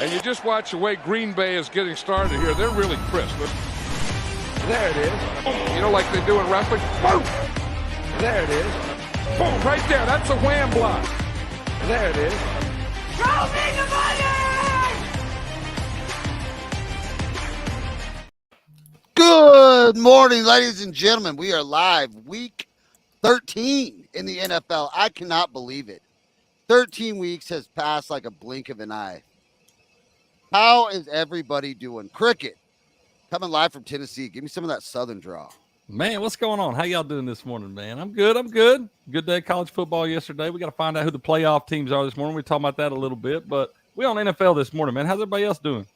And you just watch the way Green Bay is getting started here. They're really crisp. There it is. You know, like they do in wrestling. Boom! There it is. Boom! Right there. That's a wham block. There it is. Show me the money! Good morning, ladies and gentlemen. We are live week 13 in the NFL. I cannot believe it. 13 weeks has passed like a blink of an eye. How is everybody doing? Cricket, coming live from Tennessee. Give me some of that Southern draw. Man, what's going on? How y'all doing this morning, man? I'm good. Good day of college football yesterday. We got to find out who the playoff teams are this morning. We're talking about that a little bit, but we on NFL this morning, man. How's everybody else doing?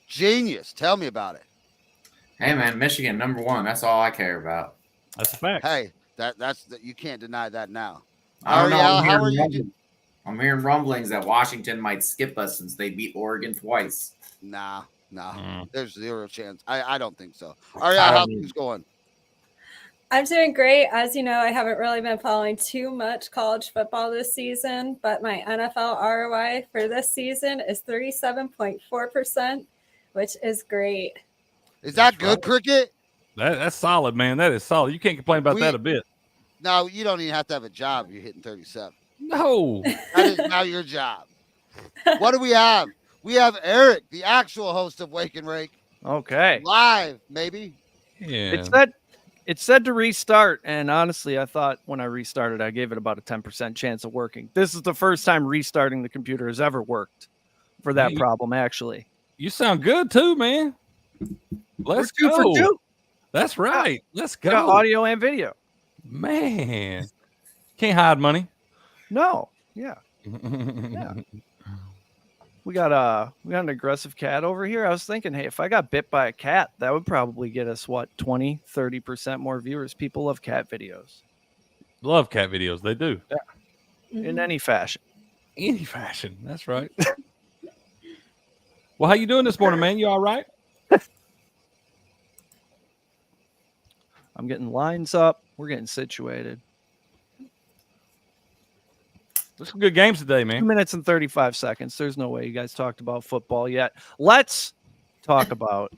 Genius. Tell me about it. Hey, man, Michigan, number one. That's all I care about. That's a fact. Hey, that's you can't deny that now. I don't know. How are you? I'm hearing rumblings that Washington might skip us since they beat Oregon twice. Nah. There's zero chance. I don't think so. Ariel, how's things going? I'm doing great. As you know, I haven't really been following too much college football this season, but my NFL ROI for this season is 37.4%, which is great. Is that good, Cricket? That's solid, man. That is solid. You can't complain about that a bit. No, you don't even have to have a job. You're hitting 37. No. That is now your job. What do we have? We have Eric, the actual host of Wake and Rake. Okay. Live, maybe. Yeah. It said to restart, and honestly, I thought when I restarted, I gave it about a 10% chance of working. This is the first time restarting the computer has ever worked for that problem, actually. You sound good too, man. Let's We're 2 go. for 2. That's right. Let's go. Got audio and video. Man. Can't hide money. No. Yeah. Yeah. We got an aggressive cat over here. I was thinking, hey, if I got bit by a cat, that would probably get us 20, 30% more viewers. People love cat videos. Love cat videos. They do. Yeah. In any fashion. Any fashion. That's right. Well, how you doing this morning, man? You all right? I'm getting lines up. We're getting situated. There's some good games today, man. 2 minutes and 35 seconds. There's no way you guys talked about football yet. Let's talk about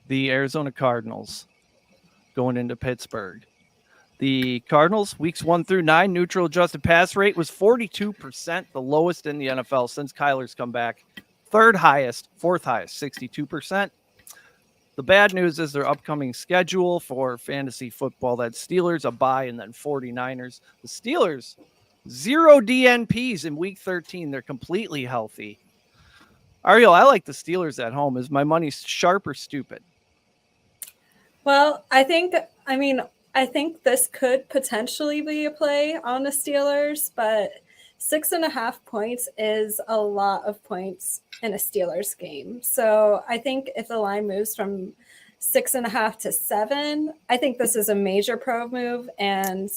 the Arizona Cardinals going into Pittsburgh. The Cardinals, weeks 1 through 9, neutral adjusted pass rate was 42%, the lowest in the NFL since Kyler's come back. Fourth highest, 62%. The bad news is their upcoming schedule for fantasy football. That's Steelers, a bye, and then 49ers. The Steelers, 0 DNPs in week 13. They're completely healthy. Ariel, I like the Steelers at home. Is my money sharp or stupid? Well, I think this could potentially be a play on the Steelers, but 6.5 points is a lot of points in a Steelers game. So I think if the line moves from 6.5 to 7, I think this is a major pro move, and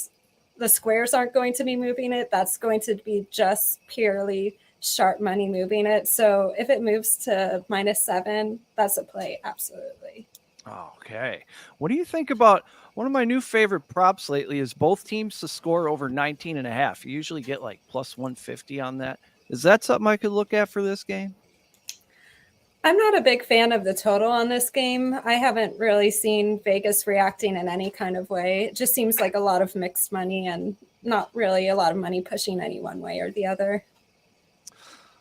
the squares aren't going to be moving it. That's going to be just purely sharp money moving it. So if it moves to -7, that's a play. Absolutely. Okay. What do you think about one of my new favorite props lately is both teams to score over 19.5. You usually get like plus 150 on that. Is that something I could look at for this game? I'm not a big fan of the total on this game. I haven't really seen Vegas reacting in any kind of way. It just seems like a lot of mixed money and not really a lot of money pushing any one way or the other.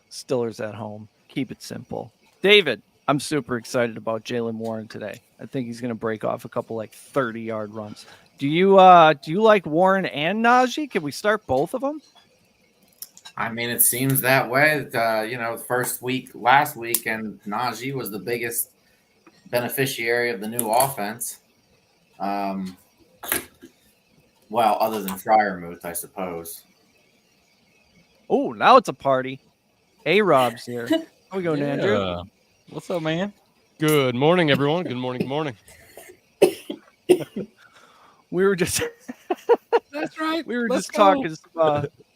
Steelers at home. Keep it simple. David, I'm super excited about Jaylen Warren today. I think he's going to break off a couple like 30-yard runs. Do you like Warren and Najee? Can we start both of them? I mean, it seems that way. First week, last week, and Najee was the biggest beneficiary of the new offense. Well, other than Freiermuth, I suppose. Oh, now it's a party. A-Rob's here. How we going, Andrew? What's up, man? Good morning, everyone. Good morning. Good morning. We were just That's right. We were just talking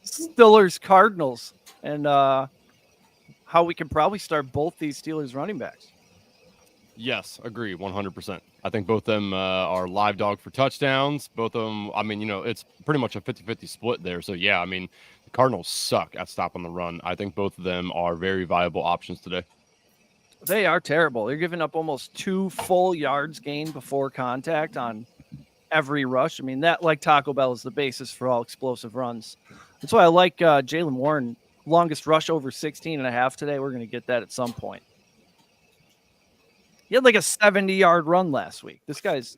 Steelers Cardinals and how we can probably start both these Steelers running backs. Yes, agree 100%. I think both of them are live dog for touchdowns. Both of them, I mean, it's pretty much a 50-50 split there. So, yeah, I mean, the Cardinals suck at stopping the run. I think both of them are very viable options today. They are terrible. They're giving up almost 2 full yards gained before contact on every rush. I mean, that, like Taco Bell, is the basis for all explosive runs. That's why I like Jalen Warren. Longest rush over 16.5 today. We're going to get that at some point. He had like a 70-yard run last week. This guy's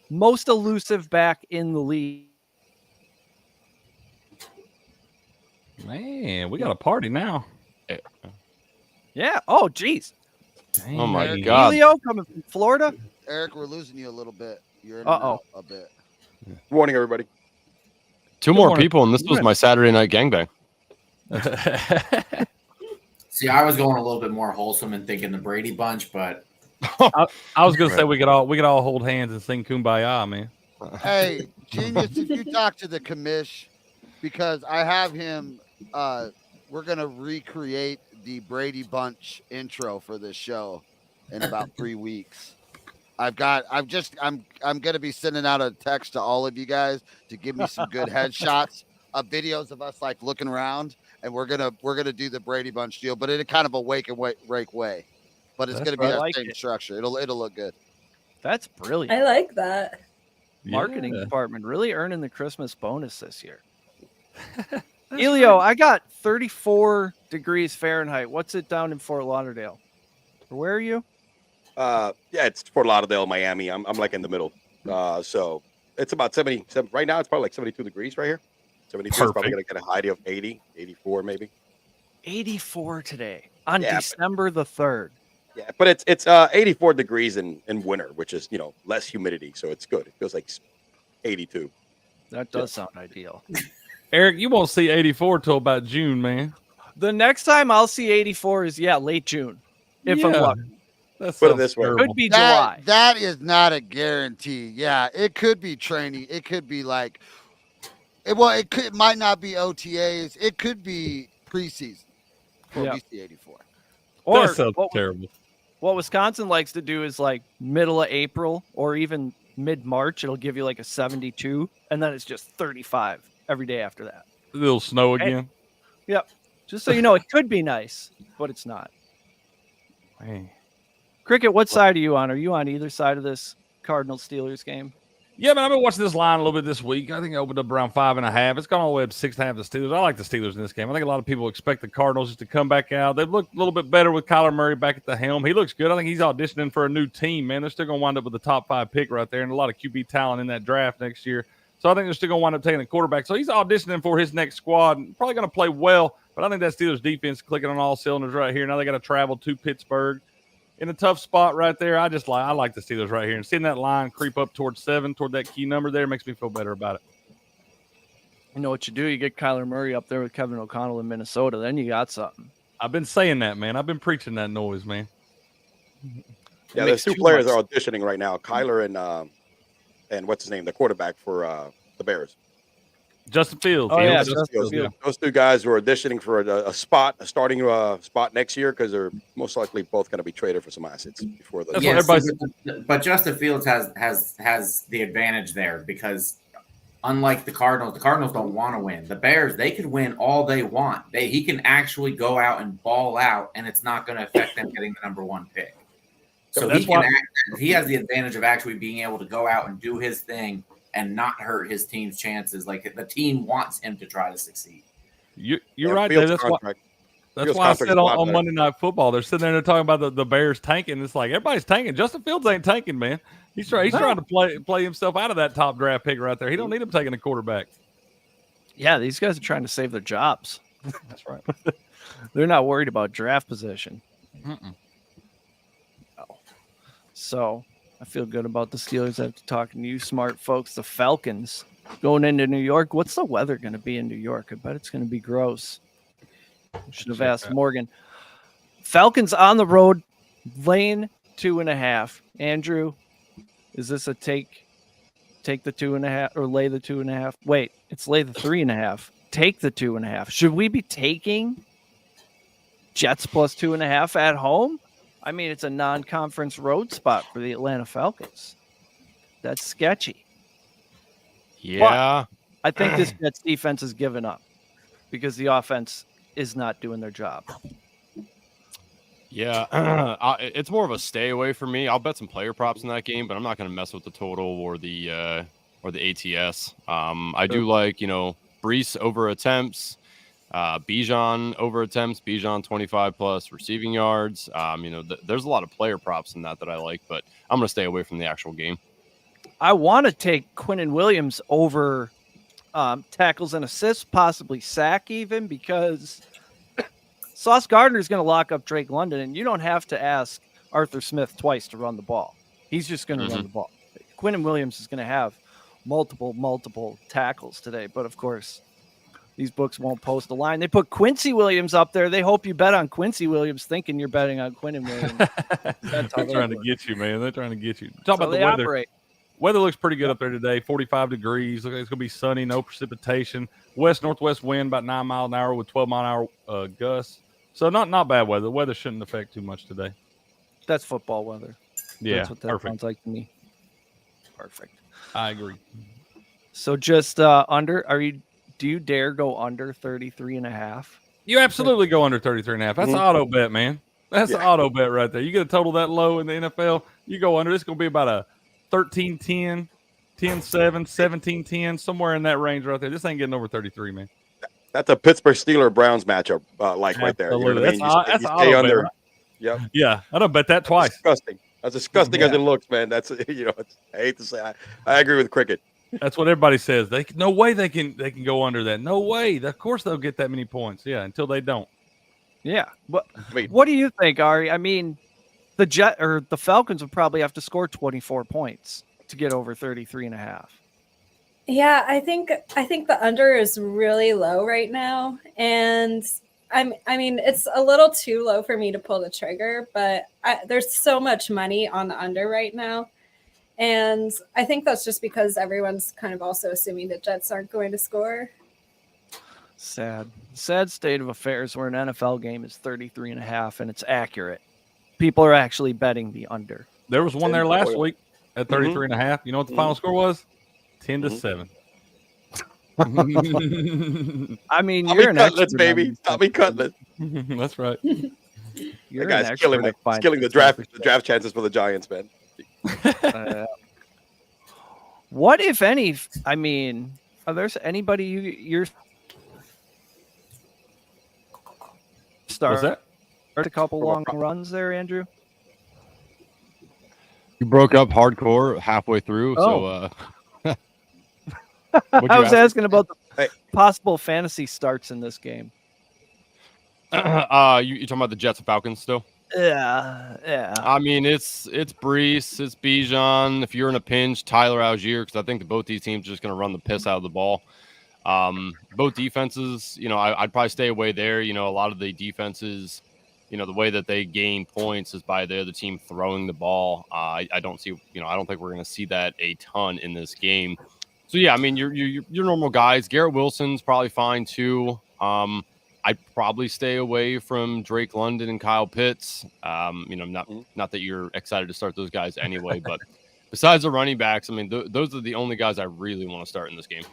most elusive back in the league. Man, we got a party now. Yeah. Oh, geez. Dang, Oh, my man. God. Elio coming from Florida. Eric, we're losing you a little bit. You're in and Uh-oh. out a bit. Good morning, everybody. Two more morning. people, and this was my Saturday night gangbang. See, I was going a little bit more wholesome and thinking the Brady Bunch, but I was gonna say we could all hold hands and sing Kumbaya, man. Hey, genius, if you talk to the commish, because I have him, we're gonna recreate the Brady Bunch intro for this show in about 3 weeks. I'm gonna be sending out a text to all of you guys to give me some good headshots of videos of us like looking around, and we're gonna do the Brady Bunch deal, but in a kind of a rake way. But it's gonna be I that like same it. structure. It'll look good. That's brilliant. I like that. Marketing Yeah. department really earning the Christmas bonus this year. Elio, I got 34 degrees Fahrenheit. What's it down in Fort Lauderdale? Or where are you? Yeah, it's Fort Lauderdale, Miami. I'm like in the middle. So it's about 70. Right now, it's probably like 72 degrees right here. 72 is probably Perfect. going to get a high of 80, 84 maybe. 84 today on Yeah, December the 3rd. Yeah, but it's 84 degrees in winter, which is, less humidity. So it's good. It feels like 82. That does sound ideal. Eric, you won't see 84 till about June, man. The next time I'll see 84 is, late June. If I'm Yeah. lucky. That Put it sounds this way. terrible. Could be July. That is not a guarantee. Yeah, it could be training. It could be like, it might not be OTAs. It could be preseason. For Yeah. we see 84. Or That sounds what, terrible. what Wisconsin likes to do is like middle of April or even mid-March. It'll give you like a 72, and then it's just 35 every day after that. A little snow again. Yep. Just so you know, it could be nice, but it's not. Man. Cricket, what side are you on? Are you on either side of this Cardinals-Steelers game? Yeah, man, I've been watching this line a little bit this week. I think it opened up around 5.5. It's gone all the way up to 6.5 the Steelers. I like the Steelers in this game. I think a lot of people expect the Cardinals just to come back out. They've looked a little bit better with Kyler Murray back at the helm. He looks good. I think he's auditioning for a new team, man. They're still going to wind up with the top 5 pick right there and a lot of QB talent in that draft next year. So I think they're still going to wind up taking a quarterback. So he's auditioning for his next squad and probably going to play well. But I think that Steelers defense clicking on all cylinders right here. Now they got to travel to Pittsburgh in a tough spot right there. I like the Steelers right here. And seeing that line creep up towards 7, toward that key number there, makes me feel better about it. You know what you do? You get Kyler Murray up there with Kevin O'Connell in Minnesota. Then you got something. I've been saying that, man. I've been preaching that noise, man. Yeah, makes there's two too players much. are auditioning right now. Kyler and what's his name, the quarterback for the Bears. Justin Fields. Oh, yeah, Justin Justin Fields. Fields. Those two guys were auditioning for a starting spot next year because they're most likely both going to be traded for some assets before the. That's yeah, what everybody's- but Justin Fields has the advantage there because unlike the Cardinals don't want to win. The Bears, they could win all they want. He can actually go out and ball out, and it's not going to affect them getting the number 1 pick. So he has the advantage of actually being able to go out and do his thing and not hurt his team's chances. Like the team wants him to try to succeed. You're Yeah, right. Fields' There. That's contract. why Fields' I contract said is a lot on better. Monday Night Football, they're sitting there talking about the Bears tanking. It's like everybody's tanking. Justin Fields ain't tanking, man. He's trying to play himself out of that top draft pick right there. He don't need him taking a quarterback. Yeah, these guys are trying to save their jobs. That's right. They're not worried about draft position. Mm-mm. So I feel good about the Steelers after talking to you smart folks. The Falcons going into New York. What's the weather going to be in New York? I bet it's going to be gross. Should have asked Morgan. Falcons on the road, laying 2.5. Andrew, is this a take the 2.5 or lay the 2.5? Wait, it's lay the 3.5. Take the 2.5. Should we be taking Jets plus 2.5 at home? I mean, it's a non-conference road spot for the Atlanta Falcons. That's sketchy. Yeah. I think this Jets defense has given up because the offense is not doing their job. Yeah, it's more of a stay away for me. I'll bet some player props in that game, but I'm not going to mess with the total or the ATS. I do like, Brees over attempts, Bijan over attempts, Bijan 25 plus receiving yards. There's a lot of player props in that I like, but I'm going to stay away from the actual game. I want to take Quinnen Williams over tackles and assists, possibly sack even, because Sauce Gardner is going to lock up Drake London, and you don't have to ask Arthur Smith twice to run the ball. He's just going to run the ball. Quinnen Williams is going to have multiple tackles today, but of course, these books won't post a line. They put Quincy Williams up there. They hope you bet on Quincy Williams, thinking you're betting on Quinnen Williams. That's They're trying to get you, man. They're trying to get you. That's Talk about how the they weather. operate. Weather looks pretty good up there today. 45 degrees. Looks like it's going to be sunny, no precipitation. West-northwest wind about 9 mile an hour with 12 mile an hour gusts. So not bad weather. The weather shouldn't affect too much today. That's football weather. Yeah, That's what that perfect. sounds like to me. Perfect. I agree. So just under, do you dare go under 33.5? You absolutely go under 33.5. That's an auto bet, man. That's an auto bet right there. You get a total that low in the NFL, you go under. It's going to be about a 13-10, 10-7, 17-10, somewhere in that range right there. This ain't getting over 33, man. That's a Pittsburgh Steelers-Browns matchup, right there. You know what I mean? That's you an stay auto under. bet, right? Yep. Yeah, I done bet that twice. Disgusting. As disgusting as it looks, man. That's I hate to say, I agree with Cricket. That's what everybody says. No way they can go under that. No way. Of course they'll get that many points. Yeah, until they don't. Yeah. But I mean, what do you think, Ari? I mean, the Falcons would probably have to score 24 points to get over 33.5. Yeah, I think the under is really low right now, and I mean it's a little too low for me to pull the trigger, but there's so much money on the under right now, and I think that's just because everyone's kind of also assuming the Jets aren't going to score. Sad state of affairs where an NFL game is 33.5 and it's accurate. People are actually betting the under. There was one there last week at 33.5. You know what the final score was? 10-7. I mean, Tommy you're an Cutlets, expert, baby. Tommy Cutlets. That's right. You're That an guy's expert killing the draft chances for the Giants, man. What, if any? I mean, are there anybody you're What's that? a couple long runs there, Andrew? You broke up hardcore halfway through, so I was asking about the Hey. possible fantasy starts in this game. you talking about the Jets and Falcons still? Yeah. I mean, it's Brees, it's Bijan. If you're in a pinch, Tyler Algier, because I think that both these teams are just going to run the piss out of the ball. Both defenses, I'd probably stay away there. A lot of the defenses, the way that they gain points is by the other team throwing the ball. I don't think we're going to see that a ton in this game. So yeah, I mean, your normal guys. Garrett Wilson's probably fine too. I'd probably stay away from Drake London and Kyle Pitts. Not that you're excited to start those guys anyway, but besides the running backs, I mean, those are the only guys I really want to start in this game.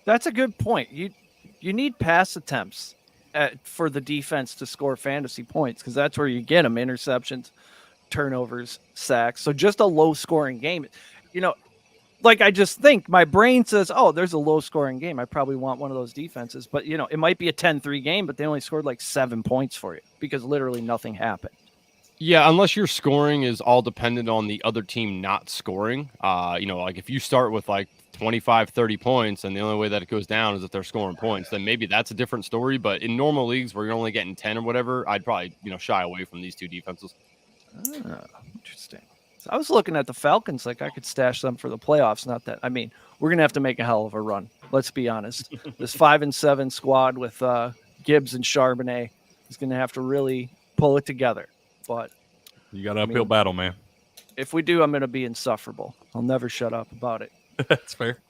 That's a good point. You need pass attempts for the defense to score fantasy points, because that's where you get them: interceptions, turnovers, sacks. So just a low scoring game. Like, I just think my brain says, oh, there's a low scoring game. I probably want one of those defenses. But, it might be a 10-3 game, but they only scored like 7 points for you because literally nothing happened. Yeah, unless your scoring is all dependent on the other team not scoring. Like if you start with like 25, 30 points and the only way that it goes down is if they're scoring points, then maybe that's a different story. But in normal leagues where you're only getting 10 or whatever, I'd probably, shy away from these two defenses. Interesting. I was looking at the Falcons like I could stash them for the playoffs. Not that. I mean, we're going to have to make a hell of a run. Let's be honest. This 5-7 squad with Gibbs and Charbonnet is going to have to really pull it together. But you got an uphill battle, man. If we do, I'm going to be insufferable. I'll never shut up about it. That's fair.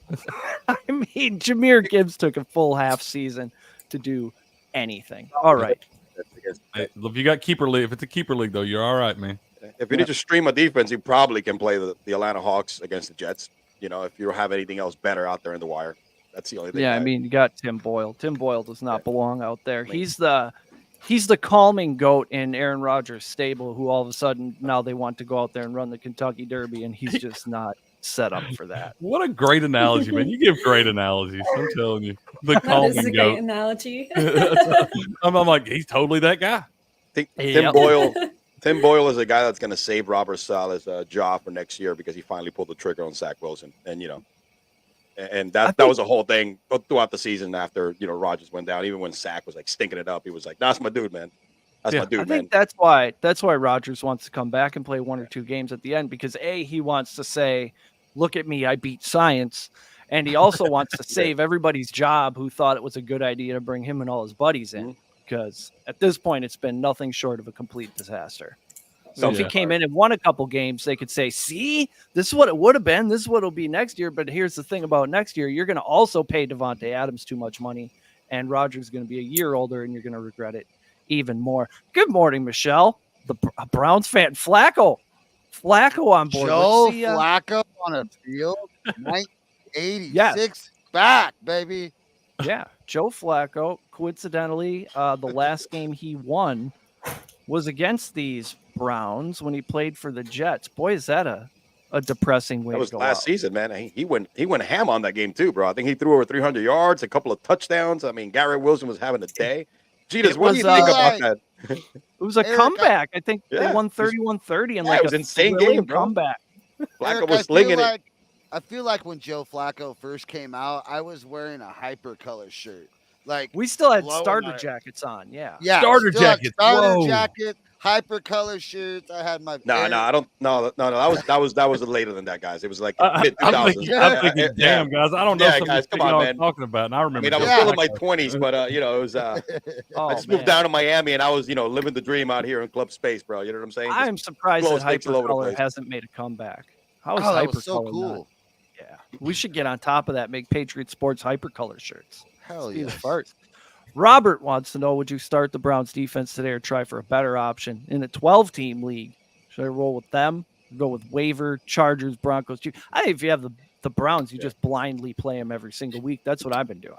I mean, Jahmyr Gibbs took a full half season to do anything. All right. defense against the Hey, Jets. if you got keeper league, if it's a keeper league though, you're all right, man. If you need to stream a defense, you probably can play the Atlanta Hawks against the Jets. You know, if you don't have anything else better out there in the wire, that's the only thing. Yeah, I mean, you got Tim Boyle. Tim Boyle does not belong out there. Like- He's the calming goat in Aaron Rodgers' stable, who all of a sudden now they want to go out there and run the Kentucky Derby, and he's just not set up for that. What a great analogy, man! You give great analogies. I'm telling you, the That is a calming great goat. analogy. I'm like, he's totally that guy. I think Yep. Tim Boyle is a guy that's going to save Robert Saleh's job for next year because he finally pulled the trigger on Zach Wilson, and that was a whole thing throughout the season after Rodgers went down. Even when Zach was like stinking it up, he was like, "That's my dude, man. That's my dude, I man." think that's why Rodgers wants to come back and play one or two games at the end, because he wants to say, "Look at me, I beat science," and he also wants to save everybody's job who thought it was a good idea to bring him and all his buddies in, because at this point it's been nothing short of a complete disaster. So if he came in and won a couple games, they could say, "See, this is what it would have been. This is what it'll be next year." But here's the thing about next year: you're going to also pay Devontae Adams too much money, and Rodgers is going to be a year older, and you're going to regret it even more. Good morning, Michelle, the Browns fan. Flacco on board. Joe Flacco on a field, 1986 back, baby. Yeah, Joe Flacco. Coincidentally, the last game he won was against these Browns when he played for the Jets. Boy, is that a depressing way That was to go last out. season, man. He went ham on that game too, bro. I think he threw over 300 yards, a couple of touchdowns. I mean, Garrett Wilson was having a day. Jesus, what do you think about that? It was a Eric, comeback. I think they Yeah. won 31-30 and Yeah, like it was a insane thrilling game, bro. comeback. Flacco Eric, was slinging it. I feel like when Joe Flacco first came out, I was wearing a hyper color shirt. Like We still had blowing starter my- jackets on. Yeah. yeah, Starter still had jackets. starter Whoa. jacket, hyper color shirts. I had my No, I don't. No. That was later than that, guys. It was like mid I'm 2000s. thinking, damn, guys, I don't know Yeah, some of guys, the come shit on, y'all man. talking about, and I I remember. mean, I was Joe still in my Flacco. 20s, but it was. Oh, I just moved man. down to Miami, and I was, living the dream out here in Club Space, bro. You know what I'm saying? Just I'm surprised that clothes sticks all over the Hypercolor place. hasn't made a comeback. How is Oh, that Hypercolor was so not? cool. Yeah. We should get on top of that, make Patriot Sports Hypercolor shirts. Hell Be yeah. the first. Robert wants to know, would you start the Browns defense today or try for a better option in a 12-team league? Should I roll with them? Go with waiver, Chargers, Broncos? I think if you have the Browns, you just blindly play them every single week. That's what I've been doing.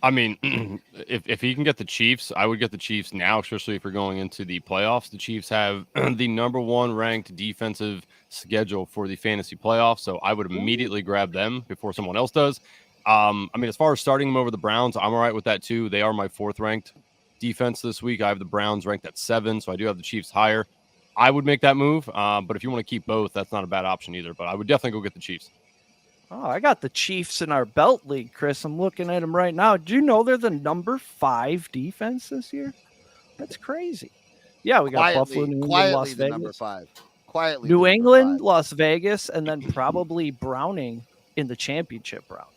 I mean, if he can get the Chiefs, I would get the Chiefs now, especially if we're going into the playoffs. The Chiefs have the number one ranked defensive schedule for the fantasy playoffs, so I would immediately grab them before someone else does. I mean, as far as starting them over the Browns, I'm all right with that too. They are my fourth ranked defense this week. I have the Browns ranked at 7, so I do have the Chiefs higher. I would make that move, but if you want to keep both, that's not a bad option either. But I would definitely go get the Chiefs. Oh, I got the Chiefs in our belt league, Chris. I'm looking at them right now. Do you know they're the number 5 defense this year? That's crazy. Yeah, we got Buffalo, New England, quietly Las the number Vegas. 5. Quietly, New the number England, 5. Las Vegas, and then probably Browning in the championship round.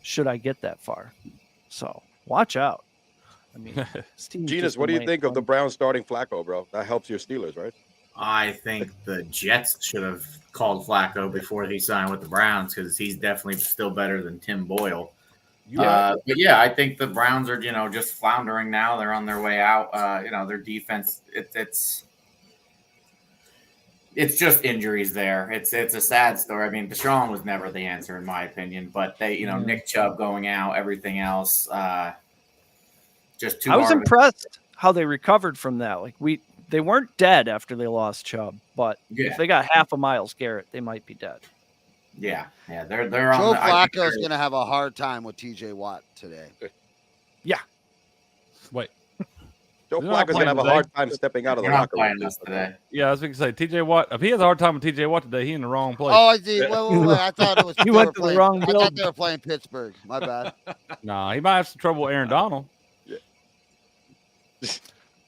Should I get that far? So watch out. I mean, this team's Genus, just what do you been think of the laying Browns starting Flacco, bro? That helps your Steelers, right? I think the Jets should have called Flacco before he signed with the Browns because he's definitely still better than Tim Boyle. But yeah, I think the Browns are, just floundering now. They're on their way out. Their defense, it's just injuries there. It's a sad story. I mean, Deshaun was never the answer in my opinion, but they, Nick Chubb going out, everything else, just too. I was hard. impressed how they recovered from that. Like they weren't dead after they lost Chubb, but if they got half a Myles Garrett, they might be dead. Yeah, they're on. Joe Flacco's going to have a hard time with TJ Watt today. Yeah. Wait. Joe They're not Flacco's going to have a playing hard time stepping out of the They're not locker room. playing us today. Yeah, I was going to say TJ Watt. If he has a hard time with TJ Watt today, he in the wrong place. Oh, I see. Wait. I thought it was. You they went were to the playing- wrong I thought building. they were playing Pittsburgh. My bad. Nah, he might have some trouble with Aaron Donald.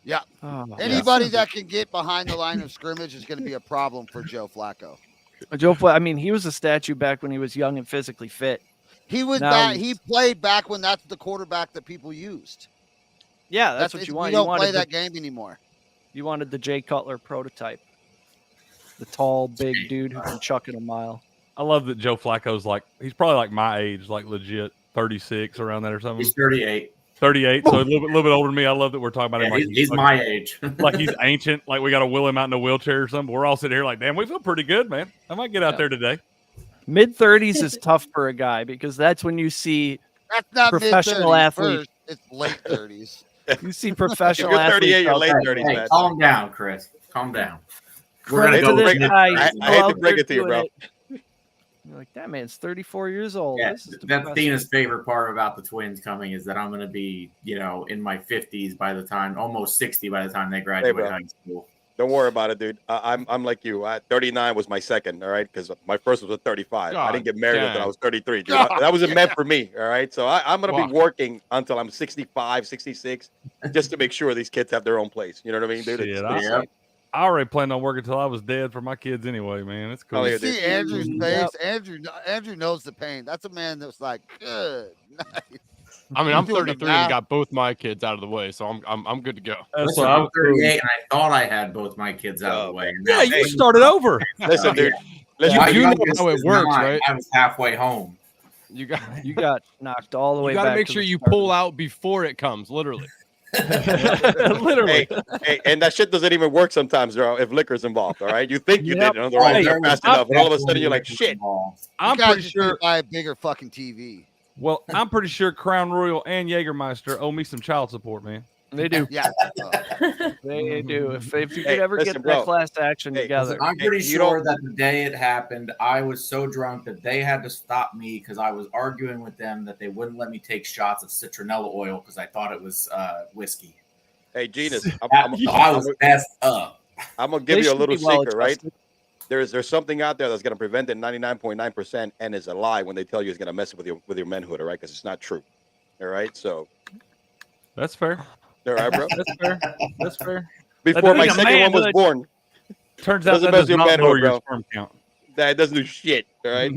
Yeah. Oh, Anybody that can get behind the line of scrimmage is going to be a problem for Joe Flacco. Joe Flacco, I mean, he was a statue back when he was young and physically fit. He was Now that. he's- He played back when that's the quarterback that people used. Yeah, that's what you want. We You don't play wanted that game anymore. You wanted the Jay Cutler prototype. The tall, big dude who can chuck it a mile. I love that Joe Flacco's he's probably like my age, like legit 36 around that or something. He's 38. 38, so a little bit older than me. I love that we're talking about him Yeah, like he's my age. like he's ancient. Like we got to wheel him out in a wheelchair or something. We're all sitting here like, damn, we feel pretty good, man. I might get out there today. Mid-30s is tough for a guy because that's when you see That's not professional mid-30s athletes. first. It's late 30s. You see If professional you're 38, athletes. you're out late there. 30s, man. Calm down, Chris. Calm down. We're Credit gonna to go this with guy. mid-30s. He's I hate to out break there it to you, doing bro. it. You're like, that man's 34 years old. Yeah, This is that's depressing. Tina's favorite part about the Twins coming is that I'm going to be, in my 50s by the time, almost 60 by the time they graduate bro. high school. Don't worry about it, dude. I'm like you. 39 was my second, all right? Because my first was at 35. I God didn't get married until I damn. was 33. Dude. That wasn't meant for me, all right? So I'm going to Fuck. be working until I'm 65, 66, just to make sure these kids have their own place. You know what I mean, dude? Shit, Yeah. I already planned on working until I was dead for my kids anyway, man. It's cool. Oh, You yeah, see dude. Andrew's face. Yep. Andrew knows the pain. That's a man that's like, good. Nice. I mean, I'm Doing the 33 and math. got both my kids out of the way, so I'm good to go. That's Listen, what I'm 38 and I thought I had both my kids out of the way. Yeah, you started over. Listen, dude. Listen, My You know youngest how it is works, 9. right? I was halfway home. You got You got knocked all the way you got to back. make to sure the you start. pull out before it comes, literally. Literally. hey, and that shit doesn't even work sometimes, bro, if liquor's involved, all right? You think you Yep. did it on the right Hey, there fast enough, and all of a sudden you're like, shit. You I'm guys pretty just sure. need to buy a bigger fucking TV. Well, I'm pretty sure Crown Royal and Jägermeister owe me some child support, man. They do. Yeah. They do. If you Hey, could ever listen, get bro. that class action Hey, together. I'm pretty you sure don't- that the day it happened, I was so drunk that they had to stop me because I was arguing with them that they wouldn't let me take shots of citronella oil because I thought it was whiskey. Hey, Genus, I was messed up. I'm going to They give you a should little be well secret, right? adjusted. There's something out there that's going to prevent it 99.9% and is a lie when they tell you it's going to mess with your manhood, all right? Because it's not true. All right? So, That's fair. all right, bro? That's fair. That's fair. Before my doesn't second one was manhood. born, Turns out Doesn't that mess does with not manhood, lower your bro. sperm count. that doesn't do shit, all right?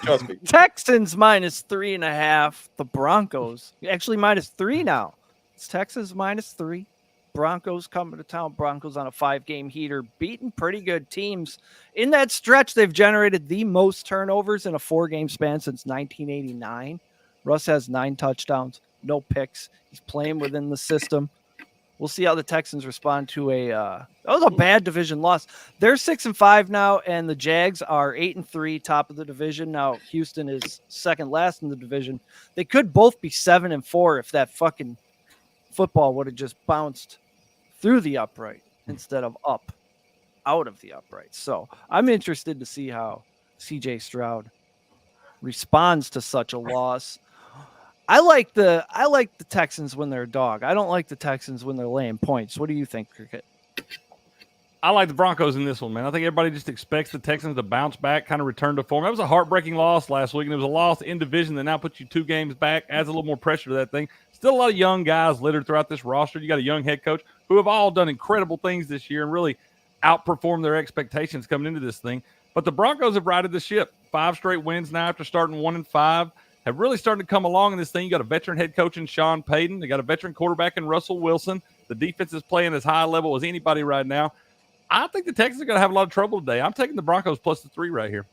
Trust me. Texans -3.5. The Broncos actually -3 now. It's Texans -3. Broncos coming to town. Broncos on a 5-game heater, beating pretty good teams. In that stretch, they've generated the most turnovers in a 4-game span since 1989. Russ has 9 touchdowns, no picks. He's playing within the system. We'll see how the Texans respond to that was a bad division loss. They're 6-5 now, and the Jags are 8-3, top of the division. Now Houston is second last in the division. They could both be 7-4 if that fucking football would have just bounced through the upright instead of up out of the upright. So I'm interested to see how CJ Stroud responds to such a loss. I like the Texans when they're a dog. I don't like the Texans when they're laying points. What do you think, Cricket? I like the Broncos in this one, man. I think everybody just expects the Texans to bounce back, kind of return to form. That was a heartbreaking loss last week, and it was a loss in division that now puts you 2 games back, adds a little more pressure to that thing. Still a lot of young guys littered throughout this roster. You got a young head coach who have all done incredible things this year and really outperformed their expectations coming into this thing. But the Broncos have righted the ship. 5 straight wins now after starting 1-5. Have really started to come along in this thing. You got a veteran head coach in Sean Payton. They got a veteran quarterback in Russell Wilson. The defense is playing as high level as anybody right now. I think the Texans are going to have a lot of trouble today. I'm taking the Broncos plus the 3 right here.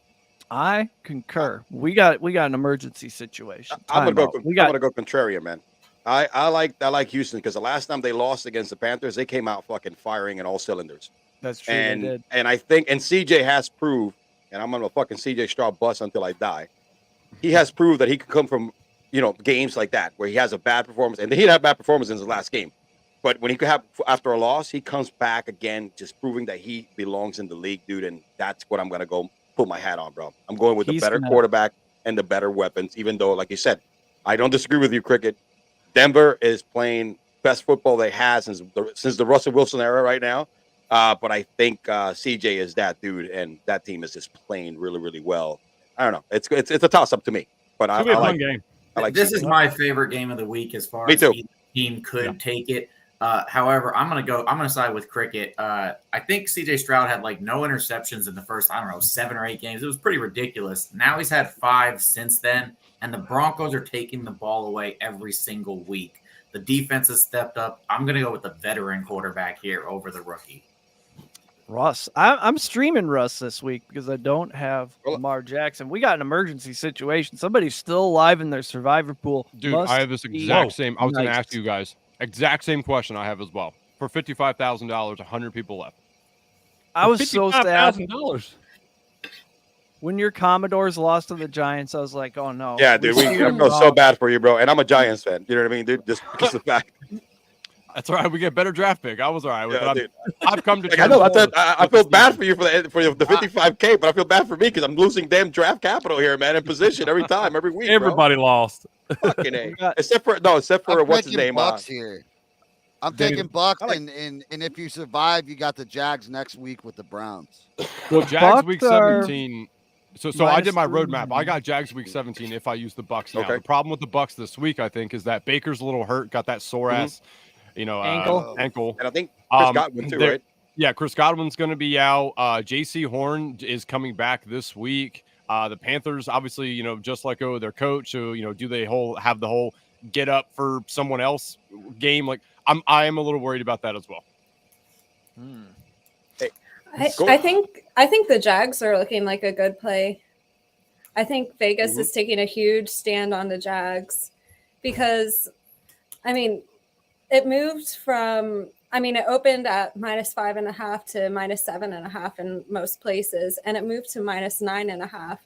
I concur. We got an emergency situation. I'm gonna go. We got I'm gonna go contrarian, man. I like Houston because the last time they lost against the Panthers, they came out fucking firing in all cylinders. that's true. They did. And I think CJ has proved, and I'm gonna fucking CJ Stroud bust until I die. He has proved that he can come from games like that where he has a bad performance, and he didn't have bad performance in his last game. But when he could have after a loss, he comes back again, just proving that he belongs in the league, dude. And that's what I'm gonna go put my hat on, bro. I'm going with the better quarterback and the better weapons. Even though, like you said, I don't disagree with you, Cricket. Denver is playing best football they had since the Russell Wilson era right now. But I think CJ is that dude, and that team is just playing really, really well. I don't know. It's a toss up to me, but I like game. I like This CJ. is my favorite game of the week as far Me as too. either team could take it. However, I'm gonna side with Cricket. I think CJ Stroud had like no interceptions in the first, 7 or 8 games. It was pretty ridiculous. Now he's had 5 since then, and the Broncos are taking the ball away every single week. The defense has stepped up. I'm gonna go with the veteran quarterback here over the rookie. Russ. I'm streaming Russ this week because I don't have Well- Lamar Jackson. We got an emergency situation. Somebody's still alive in their survivor pool. Dude, Must I have this be exact same. I was going to nice. ask you guys exact same question I have as well. For $55,000, 100 people left. I was so sad $55,000. when your Commodores lost to the Giants. I was like, oh no. Yeah, dude, I feel so bad for you, bro. And I'm a Giants fan. You know what I mean, dude? Just because of the fact. That's all right. We get better draft pick. I was all right with Yeah, it. dude. I've come to. Like, I know. I feel bad for. for you for the 55K, but I feel bad for me because I'm losing damn draft capital here, man, in position every time, every week. Everybody lost. Bro. Fucking A. got- Except for I'm what's his taking name? Bucks here. I'm Dude, taking Bucks, I like- and if you survive, you got the Jags next week with the Browns. Well, The Jags Bucks week are 17. So I did my -3. roadmap. I got Jags week 17 if I use the Bucks now. Okay. The problem with the Bucks this week, I think, is that Baker's a little hurt, got that sore ass, Ankle. ankle. And I think Chris Godwin too, they're- right? Yeah, Chris Godwin's going to be out. J.C. Horn is coming back this week. The Panthers, obviously, just let go of their coach. So, do they have the whole get up for someone else game? Like, I am a little worried about that as well. Go. I think the Jags are looking like a good play. I think Vegas is taking a huge stand on the Jags because, I mean, it moved from, it opened at -5.5 to -7.5 in most places, and it moved to -9.5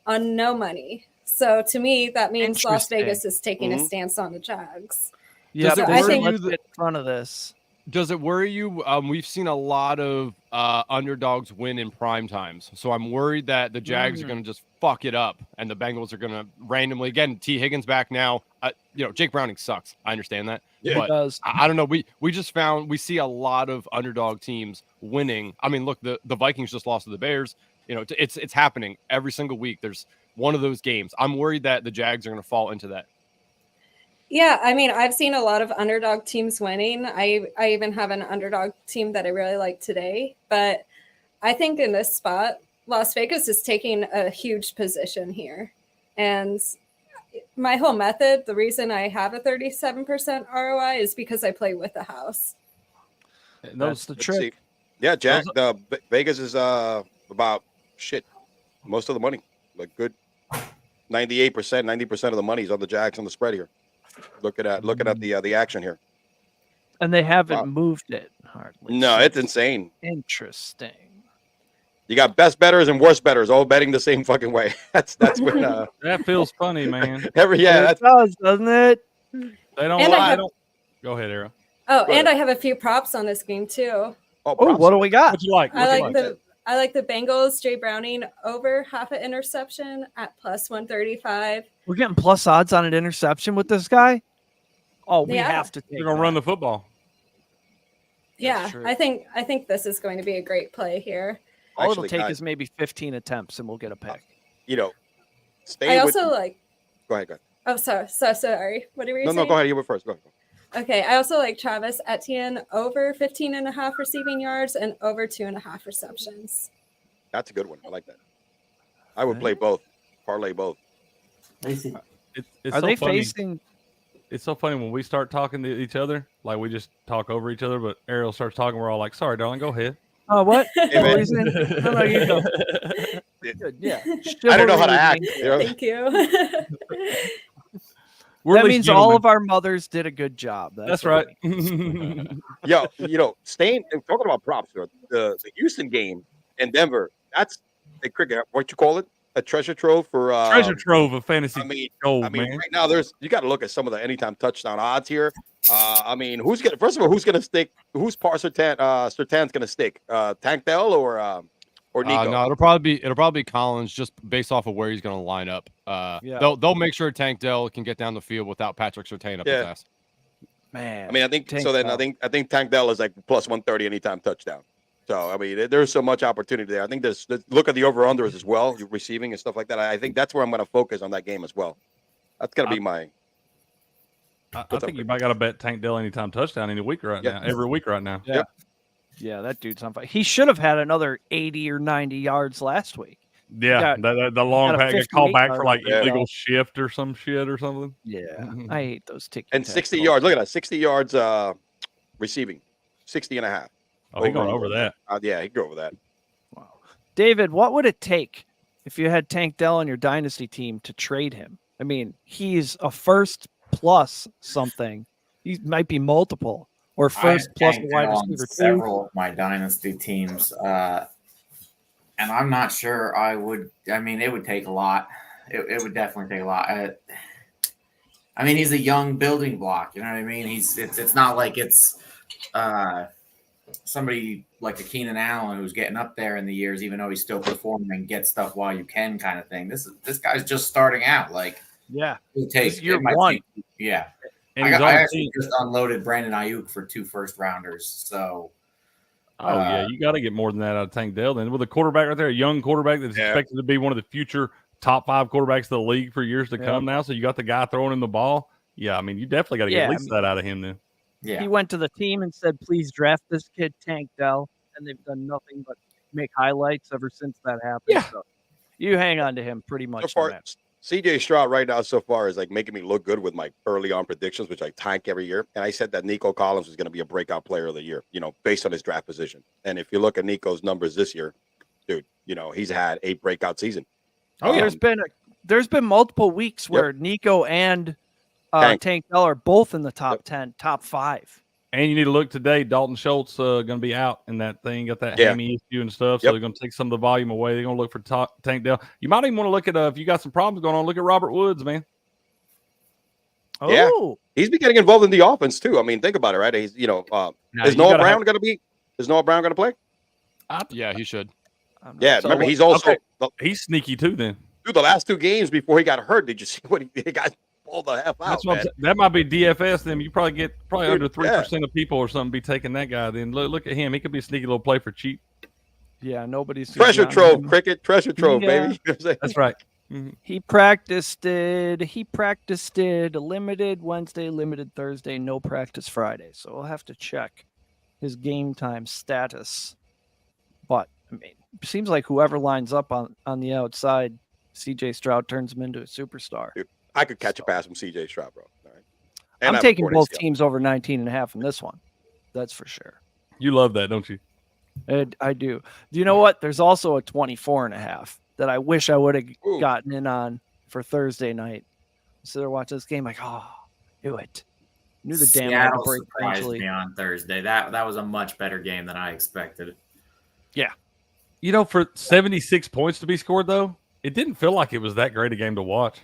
on no money. So to me, that means Las Interesting. Vegas is taking a stance on the Jags. Yeah, Does it but worry listen, you let's get in front of this. Does it worry you? We've seen a lot of underdogs win in prime times. So I'm worried that the Jags are going to just fuck it up and the Bengals are going to randomly, again, T. Higgins back now. Jake Browning sucks. I understand that. Yeah, but It does. I don't know. We just found we see a lot of underdog teams winning. I mean, look, the Vikings just lost to the Bears. It's happening every single week. There's one of those games. I'm worried that the Jags are going to fall into that. Yeah, I've seen a lot of underdog teams winning. I even have an underdog team that I really like today. But I think in this spot, Las Vegas is taking a huge position here. And my whole method, the reason I have a 37% ROI is because I play with the house. That's the Let's trick. see. Yeah, Jack. Vegas is about most of the money, like good 98%, 90% of the money is on the Jags on the spread here. Looking at the action here. And they haven't Wow. moved it hardly. No, So it's insane. interesting. You got best bettors and worst bettors all betting the same fucking way. That's when That feels funny, man. It that's does, doesn't it? They don't. And I Lie. have- They don't. Go ahead, Era. Oh, Go and ahead. I have a few props on this game too. Oh, props. what do we got? What you like? I What you like the Bengals, Jay Browning over half an interception at +135. We're getting plus odds on an interception with this guy. Oh, we Yeah. have to take. They're gonna run the football. Yeah, true. I think this is going to be a great play here. All Actually, it'll take guys, is maybe 15 attempts, and we'll get a pick. staying I with. also like. Go ahead. Oh, so sorry. What were you No, saying? go ahead. You went first. Go ahead. Okay, I also like Travis Etienne over 15.5 receiving yards and over 2.5 receptions. That's a good one. I like that. I would play both, parlay both. It's Are so they funny. facing? It's so funny when we start talking to each other, like we just talk over each other. But Ariel starts talking, we're all like, "Sorry, darling, go ahead." Oh, what? man. What was it? No, you go. Good, yeah. I don't know how to act. Chivalry. You know? Thank you. We're That at least means all gentlemen. of our mothers did a good job. That's what right. it Yo, staying and talking about props, the Houston game in Denver. That's a cricket. What you call it? A treasure trove for Treasure trove of fantasy I mean, gold, I mean, man. right now you got to look at some of the anytime touchdown odds here. Who's gonna? First of all, who's gonna stick? Who's Surtan's gonna stick? Tank Dell or Nico? No, it'll probably be Collins just based off of where he's going to line up. Yeah. They'll make sure Tank Dell can get down the field without Patrick Surtain up his Yeah. ass. Man. I mean, I think Tank so. Then Dell. I think Tank Dell is like plus 130 anytime touchdown. So I mean, there's so much opportunity there. I think look at the over unders as well, receiving and stuff like that. I think that's where I'm going to focus on that game as well. That's going to be my. I What's think up, you might got to bet Tank Dell anytime touchdown any week right Yeah. now. Every week right now. Yeah. Yeah, that dude's on fire. He should have had another 80 or 90 yards last week. Yeah, got- the long got a pack get called 58 back for yard like Yeah. illegal shift or some shit or something. Yeah. I hate those tickets. And 60 yards. Look at that, 60 yards receiving, 60 and a half. Oh, he going over that. Yeah, he'd go over that. Wow. David, what would it take if you had Tank Dell on your dynasty team to trade him? I mean, he's a first plus something. He might be multiple or first plus Tank wide Dell on receiver several of my dynasty teams, and I'm not sure I would. I mean, it would take a lot. It would definitely take a lot. I mean, he's a young building block. You know what I mean? It's not like it's somebody like a Keenan Allen who's getting up there in the years, even though he's still performing and get stuff while you can, kind of thing. This guy's just starting out. Like, Yeah, this year one. Yeah, And I actually just unloaded Brandon Ayuk for 2 first rounders. So, yeah, you got to get more than that out of Tank Dell. Then with a quarterback right there, a young quarterback that's expected to be one of the future top 5 quarterbacks of the league for years to come now. So you got the guy throwing him the ball. Yeah, I mean, you definitely got to get at least that out of him then. Yeah. He went to the team and said, please draft this kid, Tank Dell. And they've done nothing but make highlights ever since that happened. Yeah. So you hang on to him pretty much. So far, CJ Stroud right now so far is like making me look good with my early on predictions, which I tank every year. And I said that Nico Collins was going to be a breakout player of the year, based on his draft position. And if you look at Nico's numbers this year, dude, he's had a breakout season. There's been multiple weeks where Nico and Tank Dell are both in the top 10, top 5. And you need to look today. Dalton Schultz going to be out in that thing, got that hammy issue and stuff. So they're going to take some of the volume away. They're going to look for Tank Dell. You might even want to look at if you got some problems going on. Look at Robert Woods, man. Oh, yeah. He's been getting involved in the offense too. I mean, think about it, right? He's is Noah Brown going to play? Yeah, he should. Yeah, so remember he's also he's sneaky too. Then, dude, the last 2 games before he got hurt, did you see what he got? Pull the F out. That might be DFS. Then you probably get under 3% of people or something be taking that guy. Then look at him. He could be a sneaky little play for cheap. Yeah, nobody's treasure trove, cricket treasure trove, baby. That's right. Mm-hmm. He practiced it limited Wednesday, limited Thursday, no practice Friday. So we'll have to check his game time status. But I mean, it seems like whoever lines up on the outside, CJ Stroud turns him into a superstar. Dude, I could catch a pass from CJ Stroud, bro. All right. I'm taking both teams over 19.5 in this one. That's for sure. You love that, don't you? I do. Do you know what? There's also a 24.5 that I wish I would have gotten in on for Thursday night. So they're watching this game like, knew it. Knew the damn Seattle break surprised eventually. me on Thursday. That was a much better game than I expected. Yeah. For 76 points to be scored, though, it didn't feel like it was that great a game to watch.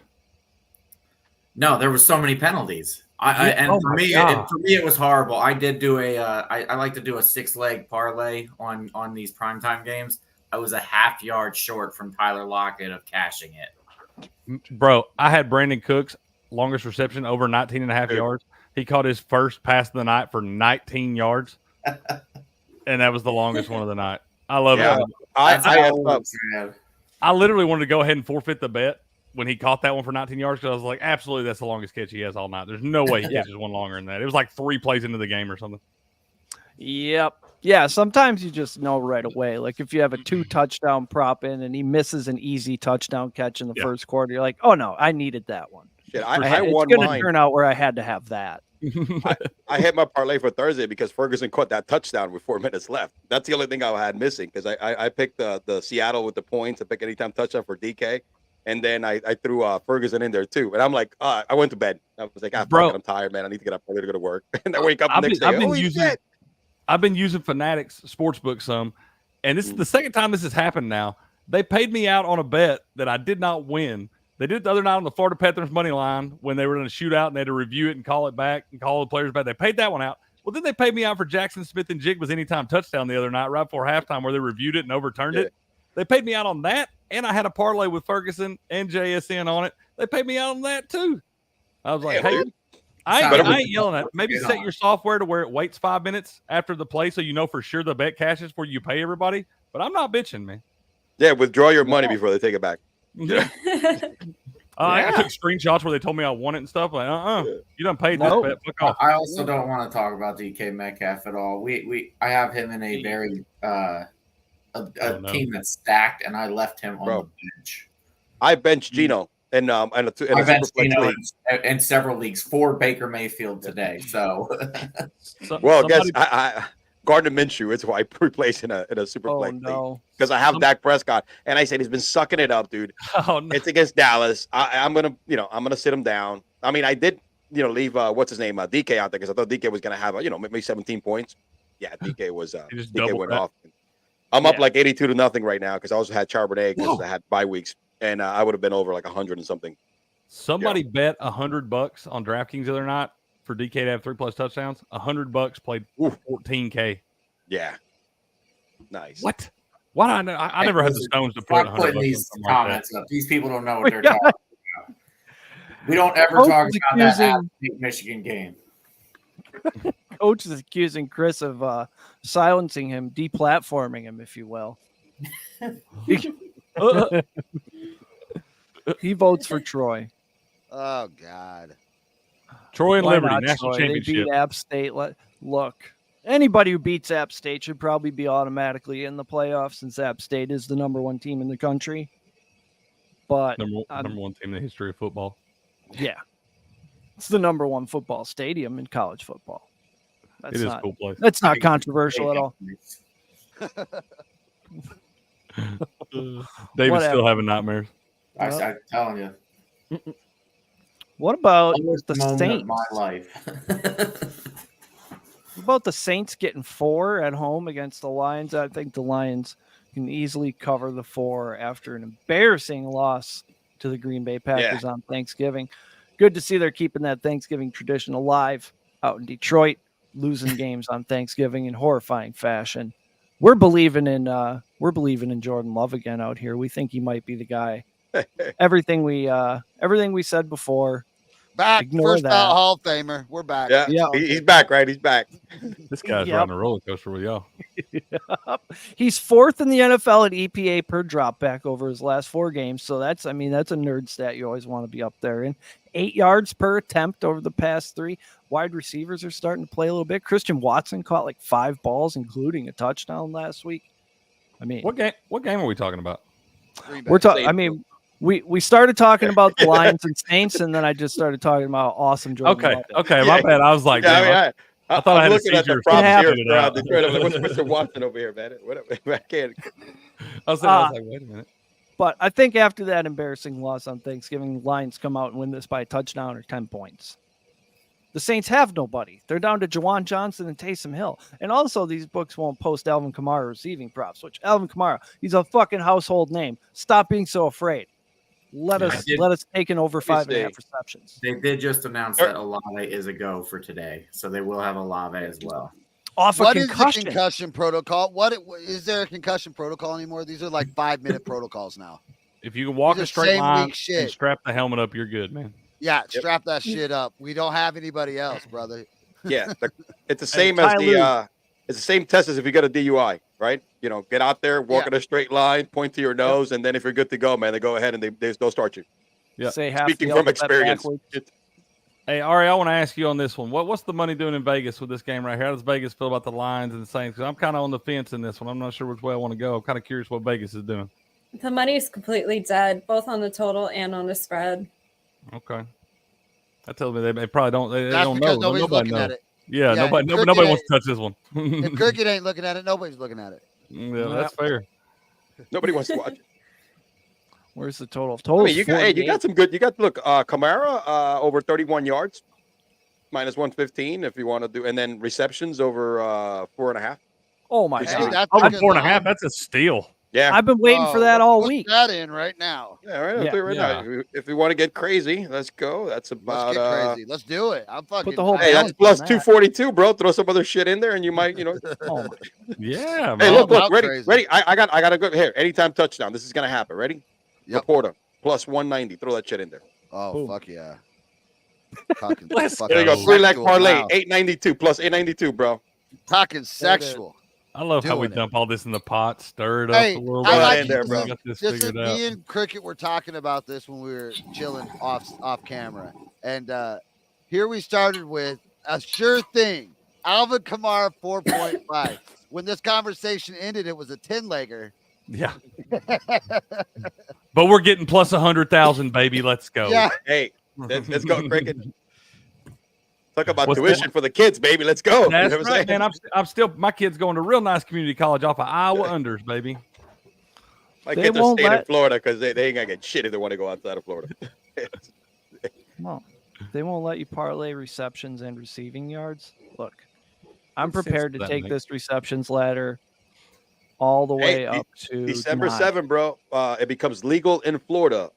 No, there were so many penalties. For me, it was horrible. I did do I like to do a 6-leg parlay on these primetime games. I was a half yard short from Tyler Lockett of cashing it. Bro, I had Brandon Cooks longest reception over 19.5 yards. He caught his first pass of the night for 19 yards, and that was the longest one of the night. I love it. I literally wanted to go ahead and forfeit the bet when he caught that one for 19 yards because I was like, absolutely, that's the longest catch he has all night. There's no way he catches one longer than that. It was like 3 plays into the game or something. Yep. Yeah, sometimes you just know right away. Like if you have a 2-touchdown prop in and he misses an easy touchdown catch in the first quarter, you're like, oh, no, I needed that one. Shit, I won it's going to turn out where I had to have that. I hit my parlay for Thursday because Ferguson caught that touchdown with 4 minutes left. That's the only thing I had missing because I picked the Seattle with the points. I picked anytime touchdown for DK. And then I threw Ferguson in there too. And I'm like, I went to bed. I was like, bro, I'm tired, man. I need to get up early to go to work. And I wake up the next day. I've been using Fanatics Sportsbook some. And this is the second time this has happened now. They paid me out on a bet that I did not win. They did it the other night on the Florida Panthers money line when they were in a shootout and they had to review it and call it back and call the players back. They paid that one out. Well, then they paid me out for Jackson Smith and Jigba's anytime touchdown the other night right before halftime where they reviewed it and overturned it. They paid me out on that, and I had a parlay with Ferguson and JSN on it. They paid me out on that too. I was like, hey, I ain't yelling at it. Maybe set your software to where it waits 5 minutes after the play so you know for sure the bet cashes before you pay everybody. But I'm not bitching, man. Yeah, withdraw your money before they take it back. Yeah. I took screenshots where they told me I won it and stuff. Like, you done paid this bet. Fuck off. I also don't want to talk about DK Metcalf at all. I have him in a very team that's stacked, and I left him on the bench. I benched Gino in I benched Gino in several leagues for Baker Mayfield today. So, well, I guess Gardner Minshew is who I replace in a super Oh flex no. because I have Dak Prescott, and I said he's been sucking it up, dude. Oh no. It's against Dallas. I'm gonna sit him down. I mean, I did leave what's his name DK out there because I thought DK was gonna have maybe 17 points. Yeah, DK was He just DK doubled went that. off. I'm up Yeah. like 82-0 right now because I also had Charbonnet because Whoa. I had bye weeks, and I would have been over like 100 and something. Somebody bet $100 on DraftKings the other night for DK to have 3+ touchdowns. $100 played $14K. Yeah, nice. What? Why do I know? I never had the stones to put Stop $100 putting on these something like that. comments up. These people don't know what they're talking about. We don't ever Coach talk is about that accusing- App State Michigan game. Coach is accusing Chris of silencing him, deplatforming him, if you will. He votes for Troy. Oh God. Troy and Why Liberty not, National Troy? They Championship. beat App State. Look, anybody who beats App State should probably be automatically in the playoffs since App State is the #1 team in the country. But Number one team in the history of football. yeah, it's the #1 football stadium in college football. It is a cool place. That's not controversial at all. David's Whatever. still having nightmares. I'm telling you. What about Worst the moment Saints? of my life. What about the Saints getting 4 at home against the Lions? I think the Lions can easily cover the 4 after an embarrassing loss to the Green Bay Packers on Thanksgiving. Good to see they're keeping that Thanksgiving tradition alive out in Detroit, losing games on Thanksgiving in horrifying fashion. We're believing in Jordan Love again out here. We think he might be the guy. Everything we said before. Back. Ignore First that. ballot Hall of Famer. We're back. Yeah, Yeah. he's back, right? He's back. This guy's Yep. riding a roller coaster with y'all. He's 4th in the NFL at EPA per dropback over his last 4 games. So that's a nerd stat you always want to be up there in. 8 yards per attempt over the past 3. Wide receivers are starting to play a little bit. Christian Watson caught like 5 balls, including a touchdown last week. I mean, What game are we talking about? Green Bay. we're talking. I mean, we started talking about the Lions and Saints, and then I just started talking about awesome Jordan Love. Okay, my bad. I was like, Yeah, damn, I thought I I'm had to looking see at the your props here figured it out. for Detroit. I'm like, what's Mr. Watson over here, man? I can't. I was like, wait a minute. But I think after that embarrassing loss on Thanksgiving, Lions come out and win this by a touchdown or 10 points. The Saints have nobody. They're down to Juwan Johnson and Taysom Hill. And also, these books won't post Alvin Kamara receiving props, which Alvin Kamara, he's a fucking household name. Stop being so afraid. Let us take in over 5.5 receptions. They did just announce that Olave is a go for today, so they will have Olave as well. Off a What is concussion. the concussion protocol? Is there a concussion protocol anymore? These are like 5-minute protocols now. If you can walk These a are straight same line week shit. and strap the helmet up, you're good, man. Yeah, strap that shit up. We don't have anybody else, brother. Yeah, it's the same as it's the same test as if you get a DUI, right? Get out there, walk in a straight line, point to your nose, and then if you're good to go, man, they go ahead and they'll start you. Yeah. Say half Speaking the from alphabet experience. backwards. Hey, Ari, I want to ask you on this one. What's the money doing in Vegas with this game right here? How does Vegas feel about the Lions and the Saints? Because I'm kind of on the fence in this one. I'm not sure which way I want to go. I'm kind of curious what Vegas is doing. The money's completely dead, both on the total and on the spread. Okay. That tells me they probably don't. They That's don't because know. nobody's Nobody looking knows. at it. Yeah, Yeah, nobody Cricket wants to touch this one. If Cricket ain't looking at it, nobody's looking at it. Yeah, that's fair. Nobody wants to watch it. Where's the total? I Total. mean, you got some good. You got Kamara over 31 yards, minus 115 if you want to do, and then receptions over 4.5. Oh my Hey, god! that's Over because 4.5. That's a steal. Yeah, I've been waiting for that all week. Put that in right now. yeah, right. I'll Yeah. do it right now. If we want to get crazy, let's go. That's about Let's get crazy. Let's do it. I'm fucking. the whole Hey, that's balance plus on that. 242, bro. Throw some other shit in there, and you might, Oh my Yeah, Hey, man. look, How ready, crazy. ready. I got to go here. Anytime touchdown. This is gonna happen. Ready? Yep. Laporta plus 190. Throw that shit in there. Oh Boom. fuck yeah. Talking, Let's fucking There you go. Oh, 3 leg sexual parlay. now. 892 plus 892, bro. Talking sexual. I love how we doing it. dump all this in the pot, stir it Hey, up a little I bit. like in there, bro. Got this This is figured out. me and Cricket were talking about this when we were chilling off camera, and here we started with a sure thing. Alvin Kamara 4.5. When this conversation ended, it was a 10-legger. Yeah. But we're getting plus 100,000, baby. Let's go. Yeah, Hey, let's go, Cricket. Talk about What's tuition that? for the kids, baby. Let's go. That's You know what I'm right, saying? man. I'm still my kid's going to real nice community college off of Iowa unders, baby. My They kids are won't staying in let- Florida because they ain't gonna get shit if they want to go outside of Florida. Well, they won't let you parlay receptions and receiving yards. Look, I'm What sense prepared to does that take make? this receptions ladder all the way up to December 9. 7, bro. It becomes legal in Florida.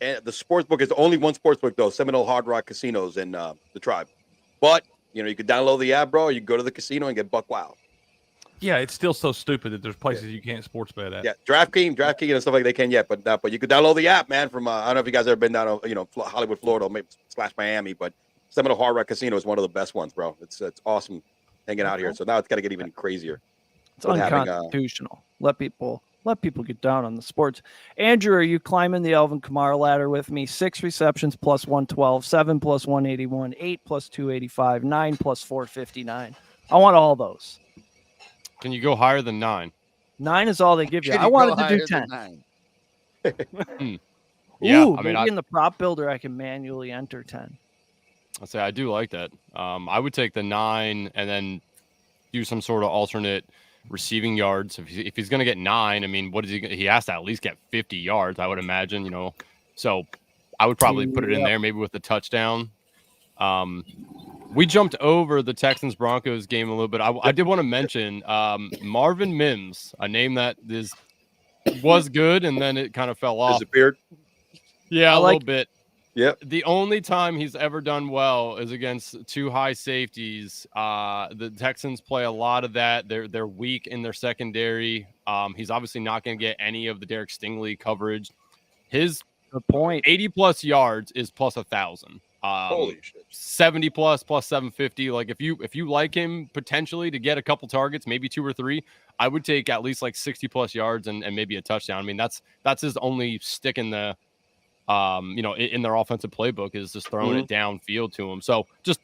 And the sports book is only one sports book, though. Seminole Hard Rock Casinos in the Tribe. But, you can download the app, bro. You can go to the casino and get buck wild. Yeah, it's still so stupid that there's places you can't sports bet at. Yeah, DraftKings and stuff like they can yet, but you could download the app, man. From I don't know if you guys ever been down, Hollywood, Florida, maybe / Miami, but Seminole Hard Rock Casino is one of the best ones, bro. It's awesome hanging out here. So now it's got to get even crazier. It's unconstitutional. Let people get down on the sports. Andrew, are you climbing the Alvin Kamara ladder with me? 6 receptions plus 112, 7 plus 181, 8 plus 285, 9 plus 459. I want all those. Can you go higher than 9? 9 is all they give you. Can I you wanted go to do higher 10. than 9? Yeah, Ooh, I mean, maybe in the prop builder I can manually enter 10. I'd say I do like that. I would take the 9 and then do some sort of alternate receiving yards. If he's going to get 9, I mean, what is he? He has to at least get 50 yards, I would imagine. So I would probably put it in there, maybe with the touchdown. We jumped over the Texans-Broncos game a little bit. I did want to mention Marvin Mims, a name that was good, and then it kind of fell off. Disappeared. Yeah, a little bit. Yep. The only time he's ever done well is against 2 high safeties. The Texans play a lot of that. They're weak in their secondary. He's obviously not going to get any of the Derek Stingley coverage. His point 80+ yards is plus 1,000. Holy shit. 70+ plus 750. Like if you like him potentially to get a couple targets, maybe 2 or 3, I would take at least like 60+ yards and maybe a touchdown. I mean, that's his only stick in the in their offensive playbook is just throwing it downfield to him. So just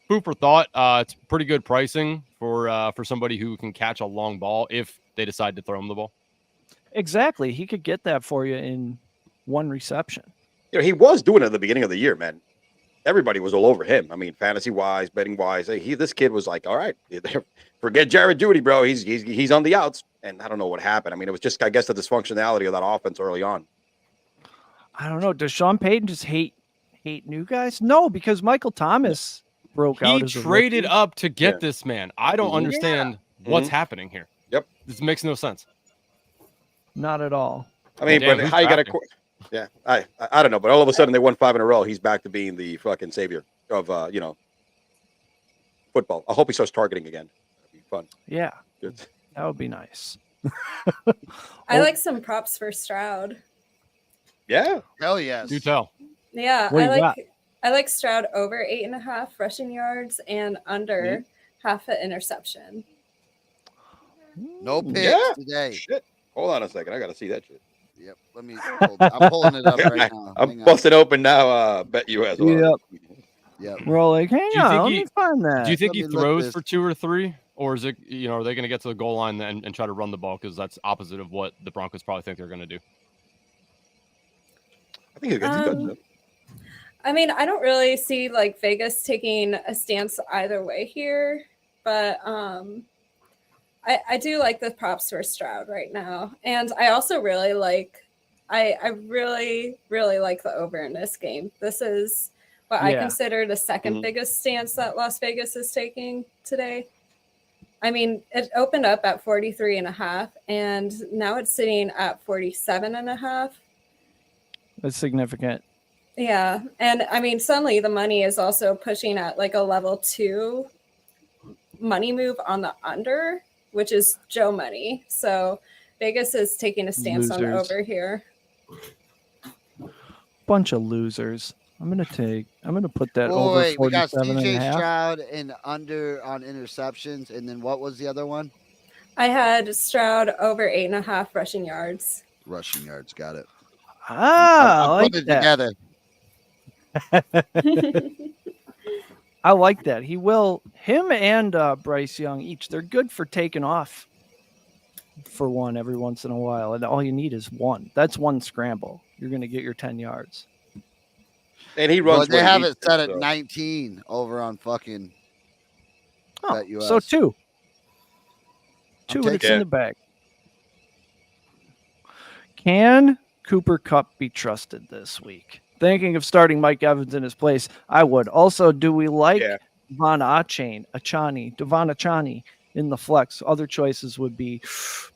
food for thought. It's pretty good pricing for somebody who can catch a long ball if they decide to throw him the ball. Exactly. He could get that for you in 1 reception. He was doing it at the beginning of the year, man. Everybody was all over him. I mean, fantasy wise, betting wise, this kid was like, all right, forget Jared Judy, bro. He's on the outs, and I don't know what happened. I mean, it was just, I guess, the dysfunctionality of that offense early on. I don't know. Does Sean Payton just hate new guys? No, because Michael Thomas broke out. He traded up to get this man. I don't understand what's happening here. Yep, this makes no sense. Not at all. I mean, but how you got to? Yeah, I don't know, but all of a sudden they won 5 in a row. He's back to being the fucking savior of football. I hope he starts targeting again. That'd be fun. Yeah, good. That would be nice. I like some props for Stroud. Yeah, hell yes. Do tell. Yeah, What I like Stroud over 8.5 rushing yards and under half an interception. No picks today. Shit. Hold on a second. I got to see that shit. Yep. I'm pulling it up right now. I'm busting open now. Bet you as well. Yep. We're all like, hang on, let me find that. Do you think he throws for 2 or 3? Or is it, are they going to get to the goal line and try to run the ball? Because that's opposite of what the Broncos probably think they're going to do. I think he'll get to touchdown. I mean, I don't really see like Vegas taking a stance either way here, but I do like the props for Stroud right now. And I also really like, I really, really like the over in this game. This is what I consider the second biggest stance that Las Vegas is taking today. I mean, it opened up at 43.5 and now it's sitting at 47.5. That's significant. Yeah. And I mean, suddenly the money is also pushing at like a level 2 money move on the under, which is Joe money. So Vegas is taking a stance on the over here. Bunch of losers. I'm gonna put that over. Wait, we got 47 CJ and a half. Stroud and under on interceptions, and then what was the other one? I had Stroud over 8.5 rushing yards. Rushing yards, got it. Ah, I put it together. I like that. Him and Bryce Young each, they're good for taking off for one every once in a while. And all you need is one. That's one scramble. You're going to get your 10 yards. And he Well, runs. they what he have needs it set to, at so. 19 over on fucking Oh, BetUS. so two. I'm Two taking it's it. in the bag. Can Cooper Cup be trusted this week? Thinking of starting Mike Evans in his place, I would. Also, do we like Yeah. Devon Achani in the flex? Other choices would be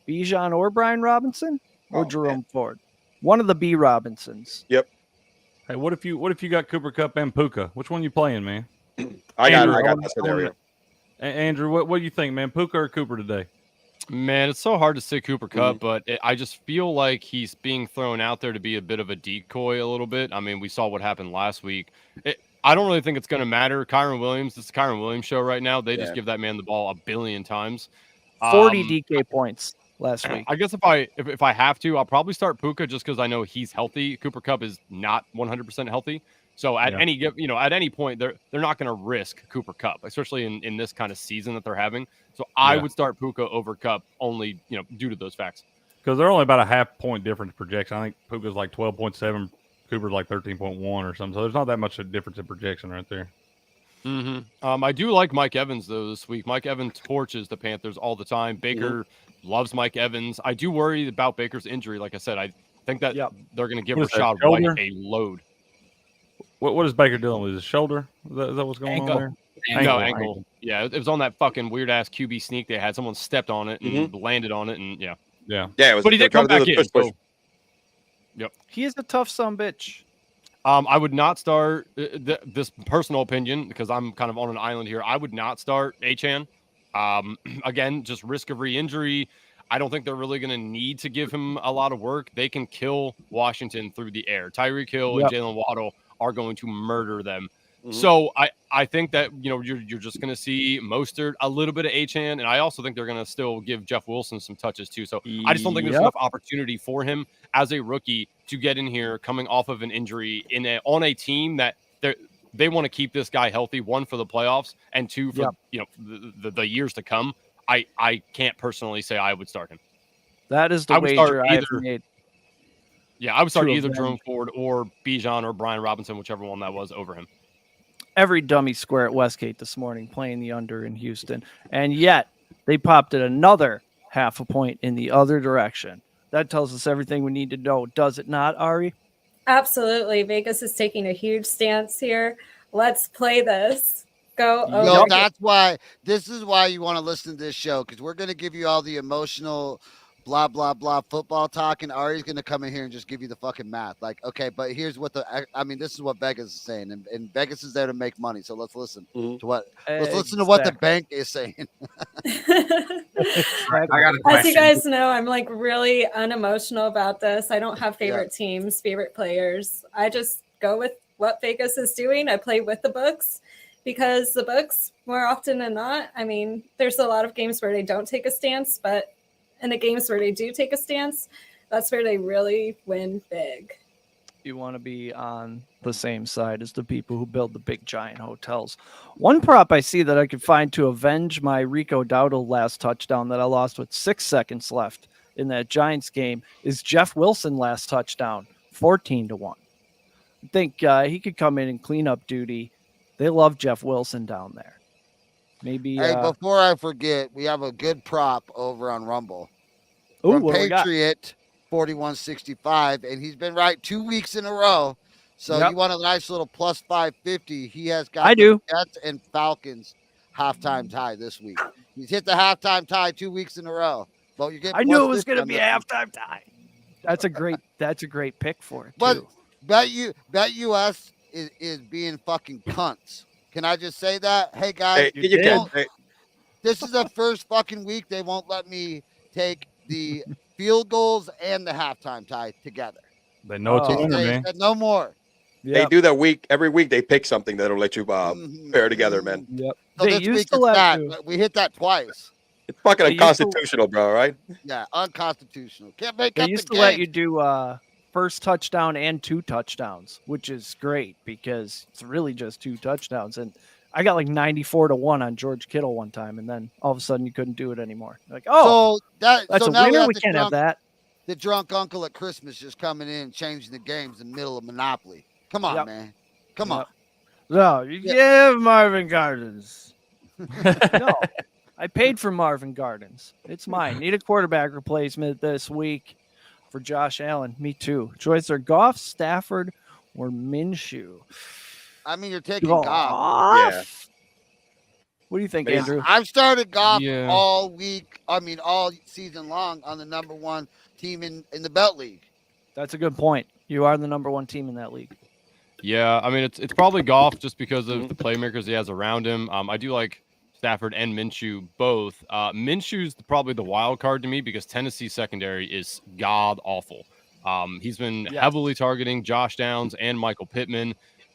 Bijan or Brian Robinson or Oh, Jerome Ford. One of the B Robinsons. Yep. Hey, what if you got Cooper Cup and Puka? Which one you playing, man? I got Andrew, that scenario. Andrew, what do you think, man? Puka or Cooper today? Man, it's so hard to say Cooper Cup, but I just feel like he's being thrown out there to be a bit of a decoy a little bit. I mean, we saw what happened last week. I don't really think it's going to matter. Kyron Williams, it's the Kyron Williams show right now. They just give that man the ball a billion times. 40 DK points last week. I guess if I have to, I'll probably start Puka just because I know he's healthy. Cooper Cup is not 100% healthy. So at any point, they're not going to risk Cooper Cup, especially in this kind of season that they're having. So I would start Puka over Cup only, due to those facts. Because they're only about a half point difference projection. I think Puka's like 12.7, Cooper's like 13.1 or something. So there's not that much of a difference in projection right there. Mm-hmm. I do like Mike Evans though this week. Mike Evans torches the Panthers all the time. Baker loves Mike Evans. I do worry about Baker's injury. Like I said, I think that they're going to give Rashad White a load. What is Baker dealing with? His shoulder? Is that what's going on there? Ankle. Yeah, it was on that fucking weird ass QB sneak they had. Someone stepped on it and landed on it, and yeah. It was, but he did come back in. So, He is a tough son bitch. I would not start this personal opinion because I'm kind of on an island here. I would not start Achane. Again, just risk of re-injury. I don't think they're really going to need to give him a lot of work. They can kill Washington through the air. Tyreek Hill and Jalen Waddle are going to murder them. So I think that you're just going to see Mostert, a little bit of Achane, and I also think they're going to still give Jeff Wilson some touches too. So I just don't think there's enough opportunity for him as a rookie to get in here coming off of an injury on a team that they want to keep this guy healthy. One, for the playoffs, and two, for the years to come. I can't personally say I would start him. That is the wager I've made. Yeah, I would start either Jerome Ford or Bijan or Brian Robinson, whichever one that was, over him. Every dummy square at Westgate this morning playing the under in Houston, and yet they popped it another half a point in the other direction. That tells us everything we need to know, does it not, Ari? Absolutely. Vegas is taking a huge stance here. Let's play this. Go. No, that's why. This is why you want to listen to this show, because we're going to give you all the emotional blah, blah, blah football talk, and Ari's going to come in here and just give you the fucking math. Like, okay, but here's what this is what Vegas is saying, and Vegas is there to make money, so let's listen to what the bank is saying. I got a question. As you guys know, I'm like really unemotional about this. I don't have favorite teams, favorite players. I just go with what Vegas is doing. I play with the books because the books, more often than not, I mean, there's a lot of games where they don't take a stance, but in the games where they do take a stance, that's where they really win big. You want to be on the same side as the people who build the big giant hotels. One prop I see that I could find to avenge my Rico Dowdle last touchdown that I lost with 6 seconds left in that Giants game is Jeff Wilson last touchdown, 14-1. I think he could come in and clean up duty. They love Jeff Wilson down there. Maybe. Hey, before I forget, we have a good prop over on Rumble. Ooh, from Patriot 4165, and he's been right 2 weeks in a row. So you want a nice little plus 550. He has got the Jets and Falcons halftime tie this week. He's hit the halftime tie 2 weeks in a row. But you get. I knew it was going to be a halftime tie. That's a great pick for it. But BetUS is being fucking cunts. Can I just say that? Hey guys, this is the first fucking week they won't let me take the field goals and the halftime tie together. They know it's a winner, man. Said no more. They do that every week. They pick something that'll let you pair together, man. Yep. So this week it's that. We hit that twice. It's fucking unconstitutional, bro. Right? Yeah, unconstitutional. Can't make they up used the to game. let you do first touchdown and 2 touchdowns, which is great because it's really just 2 touchdowns. And I got like 94-1 on George Kittle one time, and then all of a sudden you couldn't do it anymore. Like, that's a winner. We can't have that. The drunk uncle at Christmas just coming in and changing the games in the middle of Monopoly. Come on, man. Come Yep. on. No, you give Marvin Gardens. No, I paid for Marvin Gardens. It's mine. Need a quarterback replacement this week for Josh Allen. Me too. Choice are Goff, Stafford, or Minshew. I mean, you're taking Goff. Yeah. What do you think, But he's- Andrew? I've started Goff Yeah. all week. I mean, all season long on the number one team in the Belt League. That's a good point. You are the number one team in that league. Yeah, I mean it's probably Goff just because of the playmakers he has around him. I do like Stafford and Minshew both. Minshew's probably the wild card to me because Tennessee secondary is god awful. He's been heavily targeting Josh Downs and Michael Pittman.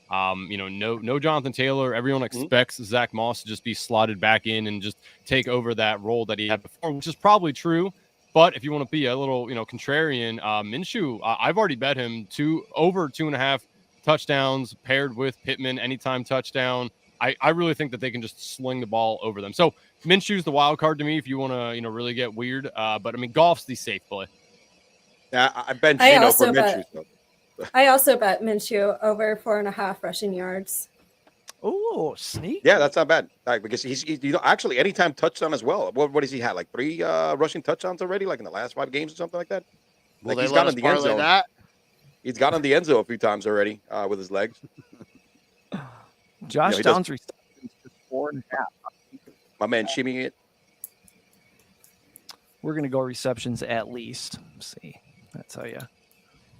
No Jonathan Taylor. Everyone expects Zach Moss to just be slotted back in and just take over that role that he had before, which is probably true. But if you want to be a little, contrarian, Minshew, I've already bet him over 2.5 touchdowns paired with Pittman anytime touchdown. I really think that they can just sling the ball over them. So Minshew's the wild card to me if you want to, really get weird. But I mean, Goff's the safe play. Yeah, I bet Gino for Minshew. I also bet Minshew over 4.5 rushing yards. Oh, sneak. Yeah, that's not bad. Because he's actually anytime touchdown as well. What does he have? Like 3 rushing touchdowns already, like in the last 5 games or something like that? Will Like they he's let got us in the end parlay zone. that? He's got in the end zone a few times already with his legs. Josh he Downs receptions just 4.5. My man shimmying it. We're gonna go receptions at least. Let's see. That's how you.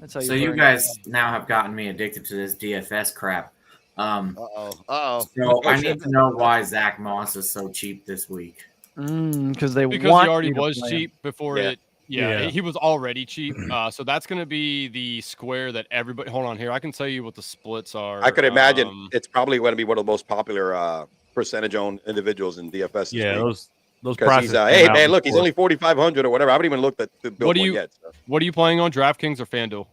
So you guys now have gotten me addicted to this DFS crap. Uh-oh. So I need to know why Zach Moss is so cheap this week. Because he already was cheap before it. Yeah. He was already cheap. So that's going to be the square that everybody. Hold on here. I can tell you what the splits are. I could imagine it's probably going to be one of the most popular percentage-owned individuals in DFS. This Yeah, week. those Because prices. he's hey man, look, he's only 4,500 or whatever. I haven't even looked at the build one yet. So. What are you playing on, DraftKings or FanDuel?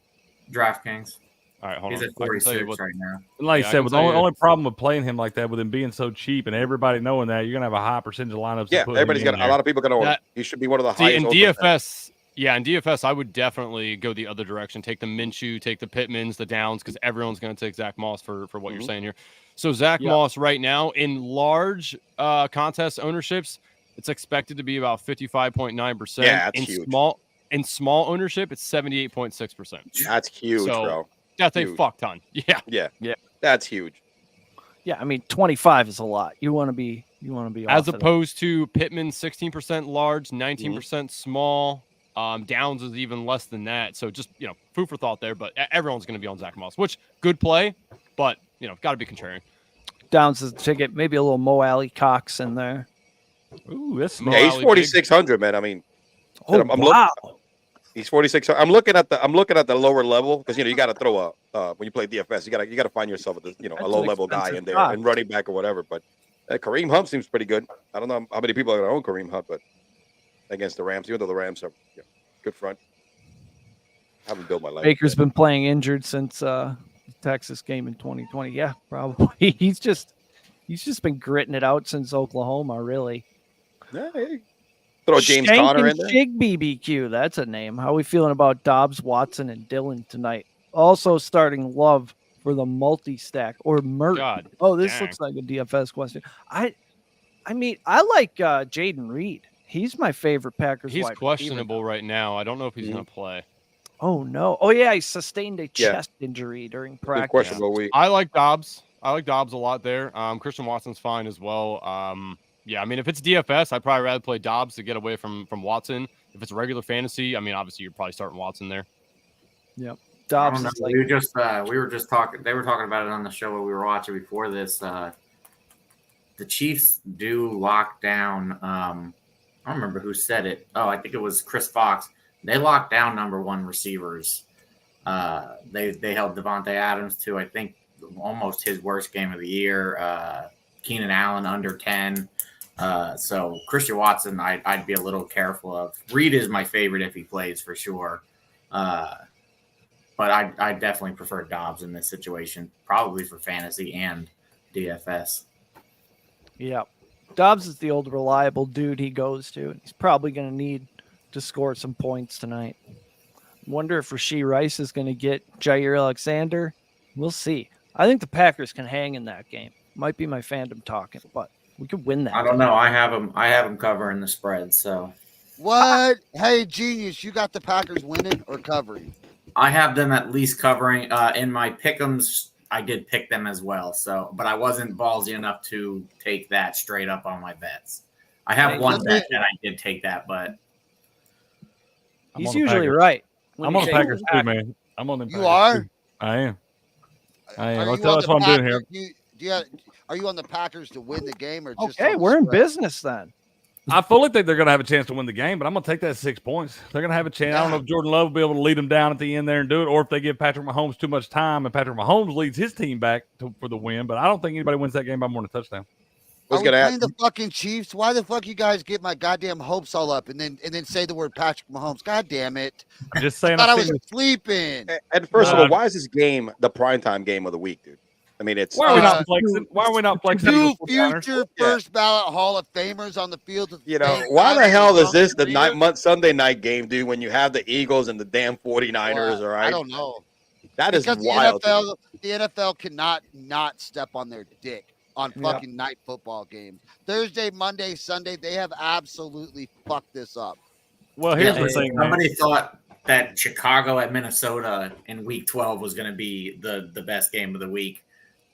DraftKings. All right, hold He's on. at 46 right now. Like Yeah, I I said, can with the tell you only problem with playing him like that, with him being so cheap and everybody knowing that, you're gonna have a high percentage of lineups. Yeah, everybody's got a lot of people going to own him. He should be one of the highest. In DFS, in DFS, I would definitely go the other direction. Take the Minshew, take the Pittmans, the Downs, because everyone's going to take Zach Moss for what you're saying here. So Zach Moss right now in large contest ownerships, it's expected to be about 55.9%. Yeah, that's huge. In small ownership, it's 78.6%. That's huge, bro. That's huge. a fuck ton. Yeah. That's huge. Yeah, I mean 25 is a lot. You want to be as opposed to Pittman 16% large, 19% small. Downs is even less than that. So just food for thought there. But everyone's going to be on Zach Moss, which good play, but got to be contrarian. Downs is the ticket, maybe a little Mo Alley Cox in there. Ooh, that's yeah, he's 4,600, man. I mean, I'm wow. He's 4,600. I'm looking at the lower level because you got to throw when you play DFS, you got to find yourself a low level guy in there and running back or whatever. But Kareem Hunt seems pretty good. I don't know how many people are going to own Kareem Hunt, but against the Rams, even though the Rams are good front. I haven't built my life. Baker's been playing injured since the Texas game in 2020. Yeah, probably. He's just been gritting it out since Oklahoma, really. Yeah, hey. Throw James Conner in there. Jig BBQ, that's a name. How are we feeling about Dobbs, Watson, and Dillon tonight? Also starting Love for the multi-stack or Mert. This looks like a DFS question. I mean, I like Jaden Reed. He's my favorite Packers. He's questionable right now. I don't know if he's going to play. Oh no! Oh yeah, he sustained a chest injury during practice. Questionable week. I like Dobbs. I like Dobbs a lot there. Christian Watson's fine as well. Yeah, I mean, if it's DFS, I'd probably rather play Dobbs to get away from Watson. If it's regular fantasy, I mean, obviously you're probably starting Watson there. Yep. Dobbs is like, we were just talking. They were talking about it on the show we were watching before this. The Chiefs do lock down. I don't remember who said it. Oh, I think it was Chris Fox. They locked down number one receivers. They held Devontae Adams to, I think, almost his worst game of the year. Keenan Allen under 10. So Christian Watson, I'd be a little careful of. Reed is my favorite if he plays for sure. But I definitely prefer Dobbs in this situation, probably for fantasy and DFS. Yeah. Dobbs is the old reliable dude he goes to. He's probably going to need to score some points tonight. Wonder if Rashee Rice is going to get Jair Alexander. We'll see. I think the Packers can hang in that game. Might be my fandom talking, but we could win that. I don't know. I have them covering the spread. So What? Hey, genius, you got the Packers winning or covering? I have them at least covering. In my pick'ems, I did pick them as well. So, but I wasn't ballsy enough to take that straight up on my bets. I have one bet that I did take that, but he's usually right. I'm on the Packers too, man. I'm on the Packers. You are? Too. I am. Are That's what I'm doing here. Are you on the Packers to win the game or just? Okay, we're in business then. I fully think they're going to have a chance to win the game, but I'm going to take that 6 points. They're going to have a chance. I don't know if Jordan Love will be able to lead them down at the end there and do it, or if they give Patrick Mahomes too much time and Patrick Mahomes leads his team back for the win. But I don't think anybody wins that game by more than a touchdown. Are we playing the fucking Chiefs? Why the fuck you guys get my goddamn hopes all up and then say the word Patrick Mahomes? God damn it! I'm just saying. I was sleeping. And first of all, why is this game the primetime game of the week, dude? I mean, it's why are we not flexing? Why are we not flexing? Two future first ballot Hall of Famers on the field. Why the hell is this the Sunday night game, dude? When you have the Eagles and the damn 49ers, all right? I don't know. That is wild. The NFL cannot not step on their dick on fucking night football games. Thursday, Monday, Sunday, they have absolutely fucked this up. Well, here's the thing. Somebody thought that Chicago at Minnesota in Week 12 was going to be the best game of the week.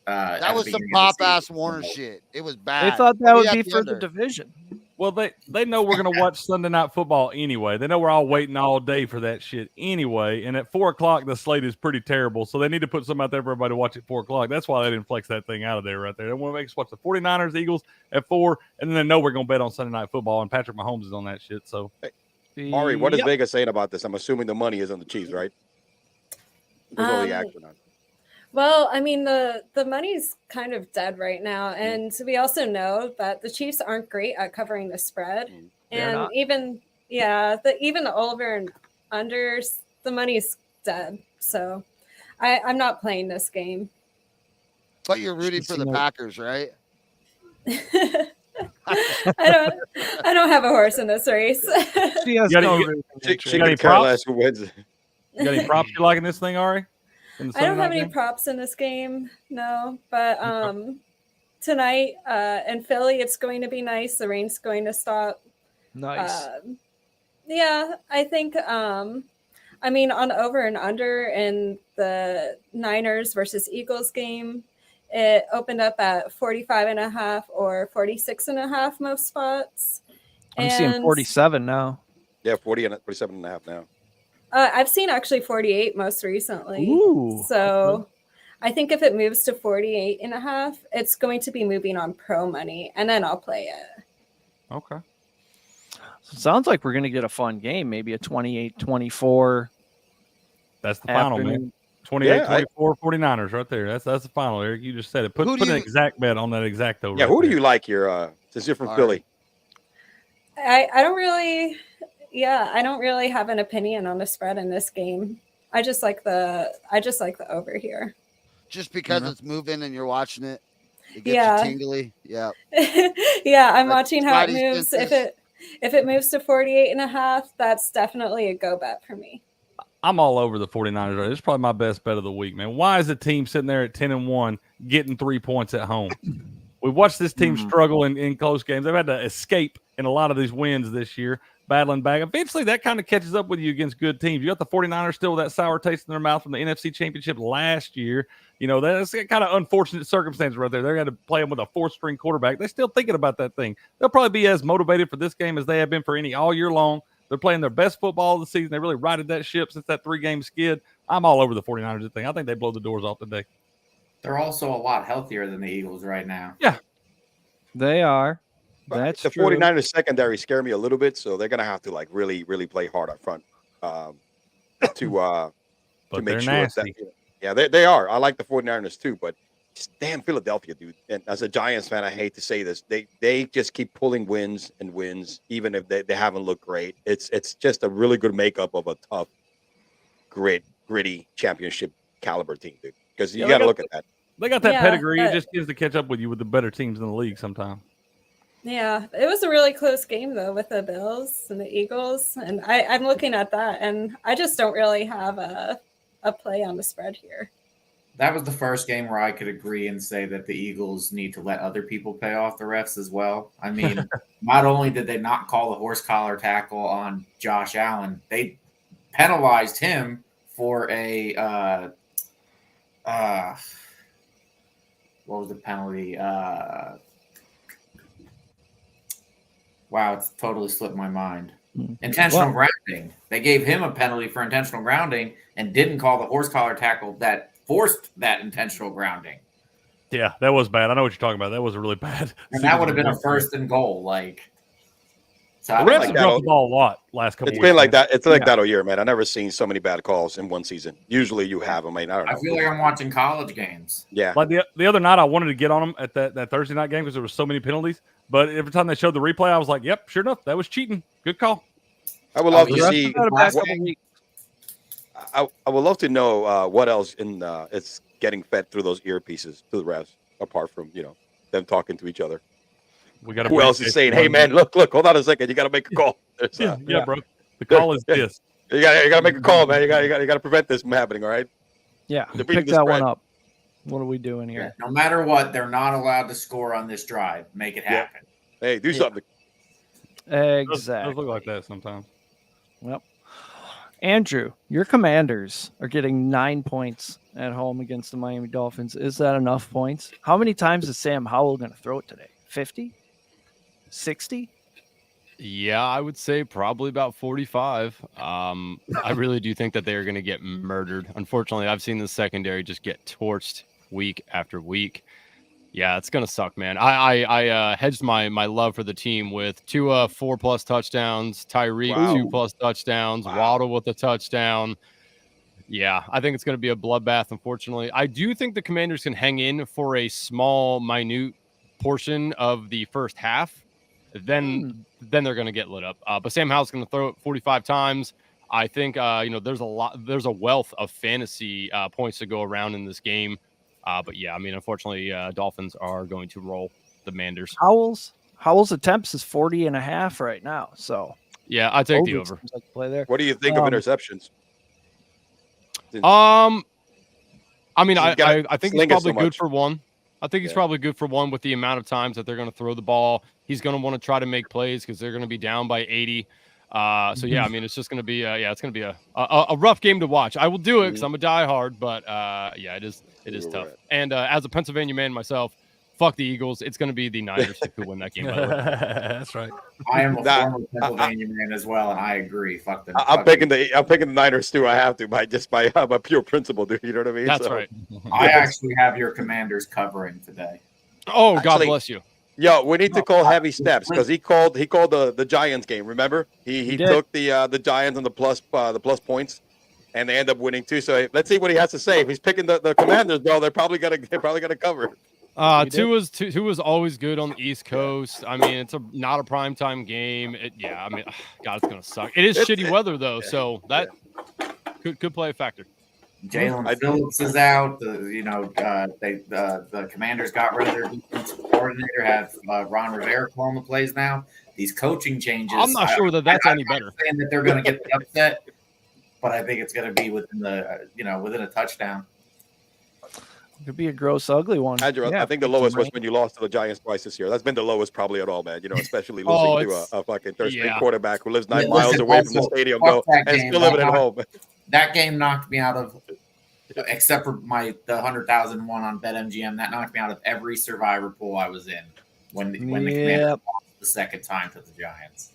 That was some pop-ass Warner shit. It was bad. They thought that would be for the division. Well, they know we're going to watch Sunday Night Football anyway. They know we're all waiting all day for that shit anyway. And at 4 o'clock, the slate is pretty terrible. So they need to put something out there for everybody to watch at 4 o'clock. That's why they didn't flex that thing out of there right there. They want to make us watch the 49ers, Eagles at 4, and then they know we're going to bet on Sunday Night Football, and Patrick Mahomes is on that shit. So, Ari, what is Vegas saying about this? I'm assuming the money is on the Chiefs, right? There's no reaction on it. Well, I mean, the money's kind of dead right now. And we also know that the Chiefs aren't great at covering the spread. And even the over and unders, the money's dead. So I'm not playing this game. But you're rooting for the Packers, right? I don't have a horse in this race. She could care less who wins. You got any props you like in this thing, Ari? I don't have any props in this game, no. But tonight in Philly, it's going to be nice. The rain's going to stop. Nice. I think. I mean, on over and under in the Niners versus Eagles game, it opened up at 45.5 or 46.5 most spots. I'm seeing 47 now. Yeah, 47.5 now. I've seen actually 48 most recently. Ooh, so I think if it moves to 48.5, it's going to be moving on pro money, and then I'll play it. Okay. So it sounds like we're going to get a fun game, maybe a 28-24. That's the final, man. 28-24 49ers right there. That's the final, Eric. You just said it. Put an exact bet on that exacto. Yeah, who do you like here since you're from Philly? I don't really... Yeah, I don't really have an opinion on the spread in this game. I just like the over here. Just because it's moving and you're watching it, it gets you tingly. Yeah. Yeah, I'm watching how it moves. If it moves to 48.5, that's definitely a go bet for me. I'm all over the 49ers. Right? It's probably my best bet of the week, man. Why is the team sitting there at 10-1 getting 3 points at home? We watched this team struggle in close games. They've had to escape in a lot of these wins this year, battling back. Eventually, that kind of catches up with you against good teams. You got the 49ers still with that sour taste in their mouth from the NFC Championship last year. You know, that's kind of unfortunate circumstances right there. They're going to play them with a fourth-string quarterback. They're still thinking about that thing. They'll probably be as motivated for this game as they have been for any all year long. They're playing their best football of the season. They really righted that ship since that 3-game skid. I'm all over the 49ers thing. I think they blow the doors off today. They're also a lot healthier than the Eagles right now. Yeah. They are. That's the 49ers secondary scare me a little bit, so they're gonna have to like really, really play hard up front to make sure nasty. That they are. I like the 49ers too, but damn Philadelphia, dude. And as a Giants fan, I hate to say this, they just keep pulling wins and wins, even if they haven't looked great. It's just a really good makeup of a tough, gritty championship caliber team, dude. Because you got to look at that. They got that pedigree. It just gives to catch up with you with the better teams in the league sometimes. Yeah, it was a really close game, though, with the Bills and the Eagles. And I'm looking at that, and I just don't really have a play on the spread here. That was the first game where I could agree and say that the Eagles need to let other people pay off the refs as well. I mean, not only did they not call the horse collar tackle on Josh Allen, they penalized him for a what was the penalty? Wow, it's totally slipped my mind. Intentional grounding. They gave him a penalty for intentional grounding and didn't call the horse collar tackle that forced that intentional grounding. Yeah, that was bad. I know what you're talking about. That was a really bad. And that would have been a first and goal. So the refs have dropped the ball a lot last couple. It's been like that. It's like that all year, man. I never seen so many bad calls in one season. Usually, you have them. I mean, I don't know. I feel like I'm watching college games. Yeah. Like the other night, I wanted to get on them at that Thursday night game because there were so many penalties. But every time they showed the replay, I was like, "Yep, sure enough, that was cheating. Good call." I would love to see. I would love to know what else it's getting fed through those earpieces to the refs, apart from them talking to each other. We got who else is saying, "Hey, man, look, hold on a second, you got to make a call." Yeah, bro. The call is this. You got to make a call, man. You got to prevent this from happening. All right. Yeah. Pick that one up. What are we doing here? No matter what, they're not allowed to score on this drive. Make it happen. Yeah. Hey, do something. Exactly. It does look like that sometimes. Well, Andrew, your Commanders are getting 9 points at home against the Miami Dolphins. Is that enough points? How many times is Sam Howell going to throw it today? 50? 60? Yeah, I would say probably about 45. I really do think that they are going to get murdered. Unfortunately, I've seen the secondary just get torched week after week. Yeah, it's going to suck, man. I hedged my love for the team with Tua 4+ touchdowns, Tyreek 2+ touchdowns, Waddle with a touchdown. Yeah, I think it's going to be a bloodbath, unfortunately. I do think the Commanders can hang in for a small, minute portion of the first half. Then they're going to get lit up. But Sam Howell's going to throw it 45 times. I think there's a wealth of fantasy points to go around in this game. But yeah, I mean, unfortunately, Dolphins are going to roll the Manders. Howell's attempts is 40.5 right now. So yeah, I take the over. Like play there. What do you think of interceptions? I mean, I think he's probably so good for one. I think he's probably good for one with the amount of times that they're going to throw the ball. He's going to want to try to make plays because they're going to be down by 80. So yeah, I mean, it's just going to be it's going to be a rough game to watch. I will do it because I'm a diehard, but yeah, it is tough. Right. And as a Pennsylvania man myself, fuck the Eagles. It's going to be the Niners who win that game. By the way. That's right. I am a former Pennsylvania man as well, and I agree. Fuck them. I'm picking the Niners too. I have to by pure principle, dude. You know what I mean? That's right. I actually have your Commanders covering today. Oh, God bless you. Yo, we need to call heavy steps because he called the Giants game. Remember, he took the Giants on the plus points, and they end up winning too. So let's see what he has to say. If he's picking the Commanders, bro, they're probably gonna cover. Two was always good on the East Coast. I mean, it's not a primetime game. I mean, God, it's gonna suck. It is shitty weather though, so that could play a factor. Jalen Phillips is out. The Commanders got rid of their defensive coordinator. Have Ron Rivera calling the plays now. These coaching changes. I'm not sure that's any better. I'm saying that they're going to get the upset, but I think it's going to be within within a touchdown. It could be a gross, ugly one. Andrew, I think the lowest was when you lost to the Giants twice this year. That's been the lowest probably at all, man. Especially losing to a fucking third-string quarterback who lives 9 miles away from the stadium, and still living at home. That game knocked me out of, except for the 100,000 one on BetMGM. That knocked me out of every Survivor pool I was in when the Commanders lost the second time to the Giants.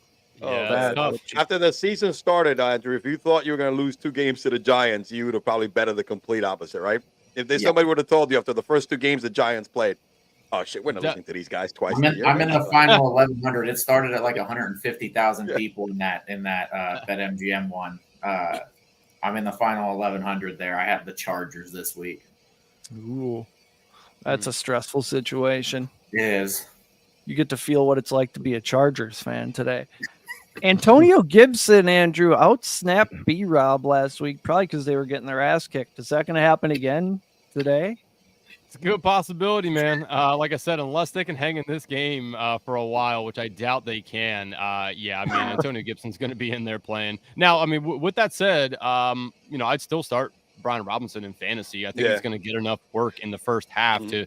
After the season started, Andrew, if you thought you were going to lose 2 games to the Giants, you would have probably betted the complete opposite, right? If somebody would have told you after the first 2 games the Giants played, oh shit, we're not listening to these guys twice. I'm in the final 1,100. It started at like 150,000 people in that BetMGM one. I'm in the final 1,100 there. I have the Chargers this week. Ooh, that's a stressful situation. It is. You get to feel what it's like to be a Chargers fan today. Antonio Gibson, Andrew, outsnapped B-Rob last week, probably because they were getting their ass kicked. Is that going to happen again today? It's a good possibility, man. Like I said, unless they can hang in this game for a while, which I doubt they can. I mean, Antonio Gibson's going to be in there playing. Now, I mean, with that said, I'd still start Brian Robinson in fantasy. I think he's going to get enough work in the first half to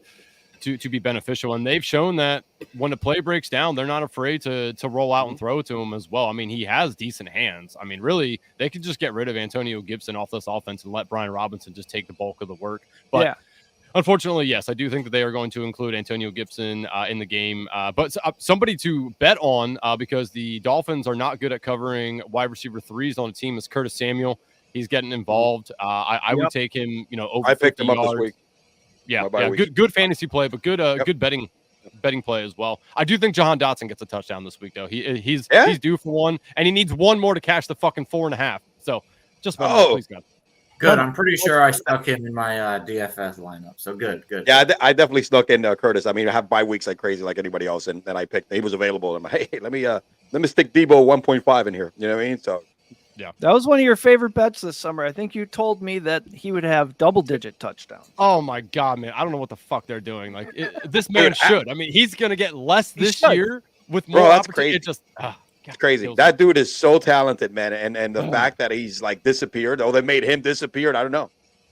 be beneficial. And they've shown that when the play breaks down, they're not afraid to roll out and throw to him as well. I mean, he has decent hands. I mean, really, they could just get rid of Antonio Gibson off this offense and let Brian Robinson just take the bulk of the work. But unfortunately, yes, I do think that they are going to include Antonio Gibson in the game. But somebody to bet on because the Dolphins are not good at covering wide receiver threes on a team is Curtis Samuel. He's getting involved. I would take him, over I picked him up yards. this week. Yeah, good fantasy play, but good betting play as well. I do think Jahan Dotson gets a touchdown this week, though. He's due for one, and he needs one more to cash the fucking 4.5. So just please, God. Good. I'm pretty sure I stuck him in my DFS lineup. So good. Yeah, I definitely snuck in Curtis. I mean, I have bye weeks like crazy, like anybody else, and then I picked. He was available. And I'm like, hey, let me stick Debo 1.5 in here. You know what I mean? So. Yeah, that was one of your favorite bets this summer. I think you told me that he would have double-digit touchdowns. Oh my God, man! I don't know what the fuck they're doing. Like this man should. I mean, he's gonna get less this year with more. Bro, that's crazy. It just it's crazy. That dude is so talented, man. And the fact that he's like disappeared, they made him disappear. I don't know.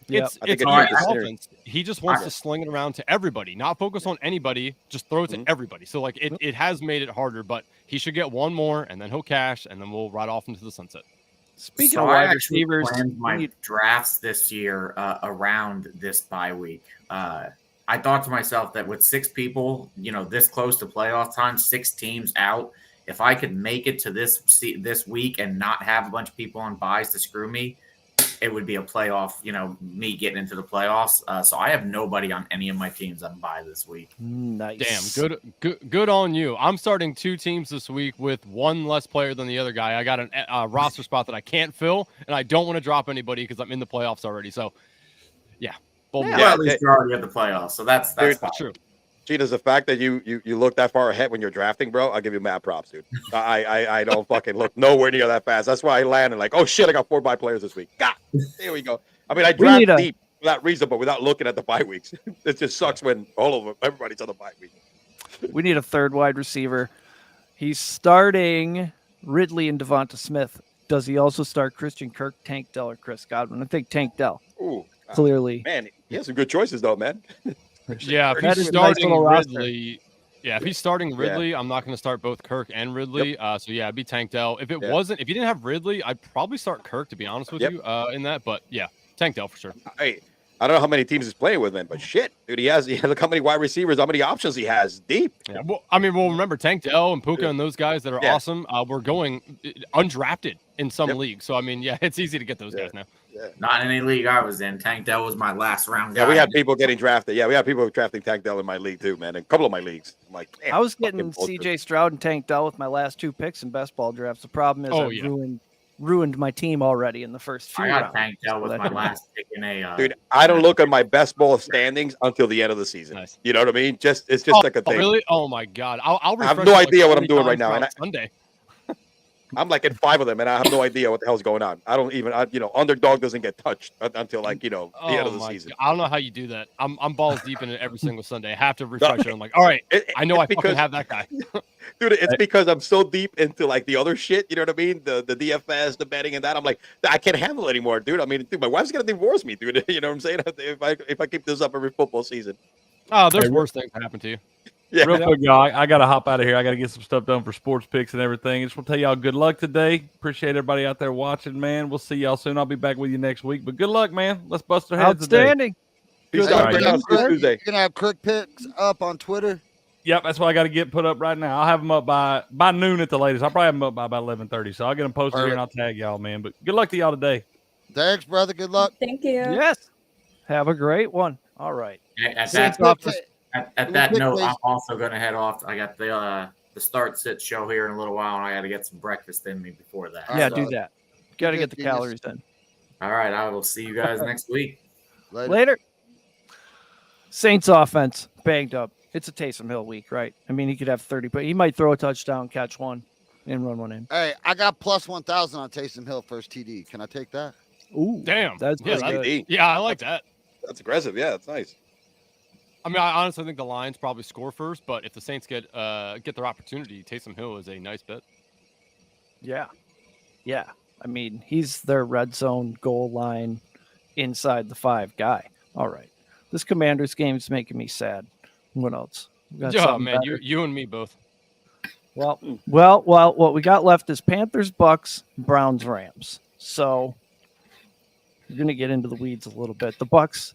It's offense. He just wants to sling it around to everybody, not focus on anybody, just throw it to everybody. So like it has made it harder, but he should get one more and then he'll cash and then we'll ride off into the sunset. Speaking of wide receivers, planned my drafts this year around this bye week. I thought to myself that with 6 people, this close to playoff time, 6 teams out, if I could make it to this week and not have a bunch of people on buys to screw me, it would be a playoff, me getting into the playoffs. So I have nobody on any of my teams on bye this week. Nice. Damn, good on you. I'm starting 2 teams this week with one less player than the other guy. I got a roster spot that I can't fill, and I don't want to drop anybody because I'm in the playoffs already. So, yeah. Well, at least you're already at the playoffs, so that's dude, fine. True. Gee, does the fact that you look that far ahead when you're drafting, bro, I'll give you mad props, dude. I don't fucking look nowhere near that fast. That's why I landed like, oh shit, I got 4 bye players this week. God, there we go. I mean, I draft deep for that reason, but without looking at the bye weeks. It just sucks when all of them, everybody's on the bye week. We need a third wide receiver. He's starting Ridley and Devonta Smith. Does he also start Christian Kirk, Tank Dell, or Chris Godwin? I think Tank Dell. Ooh, clearly. Man, he has some good choices though, man. Yeah, if he's starting Ridley, if he's starting Ridley, I'm not going to start both Kirk and Ridley. So yeah, it'd be Tank Dell. If if you didn't have Ridley, I'd probably start Kirk to be honest with you in that. But yeah, Tank Dell for sure. Hey, I don't know how many teams he's playing with, man, but shit, dude, look how many wide receivers, how many options he has deep. Yeah, well, remember Tank Dell and Puka and those guys that are awesome. We're going undrafted in some leagues, so I mean, it's easy to get those guys now. Yeah. Not in any league I was in. Tank Dell was my last round guy. Yeah, we had people getting drafted. Yeah, we had people drafting Tank Dell in my league too, man. In a couple of my leagues. I'm like, I was getting CJ Stroud and Tank Dell with my last 2 picks in best ball drafts. The problem is ruined my team already in the first few rounds. I got Tank Dell with my last pick in a dude, I don't look at my best ball standings until the end of the season. Nice. You know what I mean? It's just like a thing. Really? Oh my God. I'll I have no idea what I'm doing right now. And Sunday. I'm like in 5 of them, and I have no idea what the hell's going on. I don't even, underdog doesn't get touched until the end of the season. God. I don't know how you do that. I'm balls deep in it every single Sunday. I have to refresh it. I'm like, all right, I know I fucking have that guy. Dude, it's because I'm so deep into like the other shit. You know what I mean? The DFS, the betting, and that. I'm like, I can't handle it anymore, dude. I mean, dude, my wife's gonna divorce me, dude. You know what I'm saying? If I keep this up every football season. Oh, there's worse things that happen to you. Yeah. Real quick, y'all, I got to hop out of here. I got to get some stuff done for sports picks and everything. I just want to tell y'all good luck today. Appreciate everybody out there watching, man. We'll see y'all soon. I'll be back with you next week. But good luck, man. Let's bust our heads Outstanding. Today. You're going to have Kirk picks up on Twitter? Yep, that's what I got to get put up right now. I'll have them up by noon at the latest. I'll probably have them up by about 11:30. So I'll get them posted here and I'll tag y'all, man. But good luck to y'all today. Thanks, brother. Good luck. Thank you. Yes. Have a great one. All right. At that note, I'm also going to head off. I got the start sit show here in a little while, and I got to get some breakfast in me before that. Yeah, do that. Got to get the calories in. All right, I will see you guys next week. Later. Saints offense banged up. It's a Taysom Hill week, right? I mean, he could have 30, but he might throw a touchdown, catch one, and run one in. Hey, I got plus 1,000 on Taysom Hill first TD. Can I take that? Ooh, damn. That's good. Yeah, I like that. That's aggressive. Yeah, that's nice. I mean, I honestly think the Lions probably score first, but if the Saints get their opportunity, Taysom Hill is a nice bet. Yeah. I mean, he's their red zone goal line inside the 5 guy. All right. This Commanders game is making me sad. What else? We got Oh something man, better. you and me both. Well, what we got left is Panthers, Bucks, Browns, Rams. So we're gonna get into the weeds a little bit. The Bucks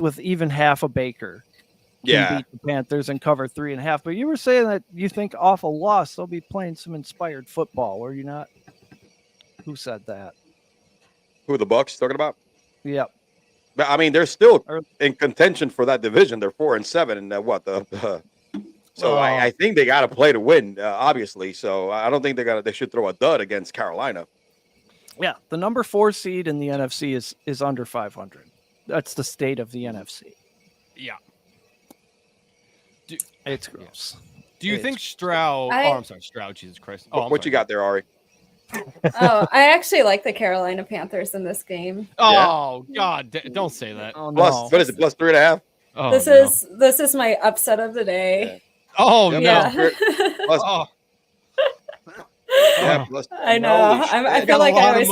with even half a Baker can beat the Panthers and cover 3.5. But you were saying that you think off a loss they'll be playing some inspired football, were you not? Who said that? Who are the Bucks talking about? Yep. But I mean, they're still in contention for that division. They're 4-7, and so I think they got to play to win, obviously. So I don't think they should throw a dud against Carolina. Yeah, the number 4 seed in the NFC is under 500. That's the state of the NFC. Yeah. It's gross. Do you think Stroud? I'm sorry, Stroud. Jesus Christ. Oh, what you got there, Ari? I actually like the Carolina Panthers in this game. Oh God! Don't say that. Oh, Plus, what is it? Plus 3.5. Oh, This is my upset of the day. Oh Yeah. no! Plus, plus, I know. I feel like I always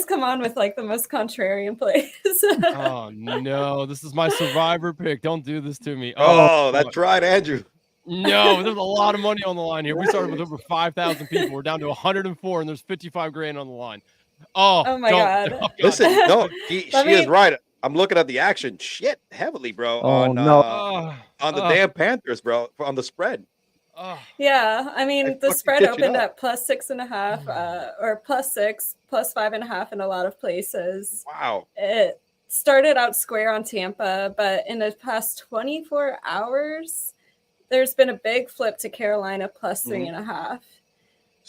come on with like the most contrarian plays. Oh no! This is my survivor pick. Don't do this to me. Oh, that's right, Andrew. No, there's a lot of money on the line here. We started with over 5,000 people. We're down to 104, and there's 55 grand on the line. Oh my God. Listen, no, she is right. I'm looking at the action. Shit, heavily, bro. On the damn Panthers, bro. On the spread. Yeah, I mean the spread opened at +6.5, or +6, +5.5 in a lot of places. Wow. It started out square on Tampa, but in the past 24 hours, there's been a big flip to Carolina +3.5.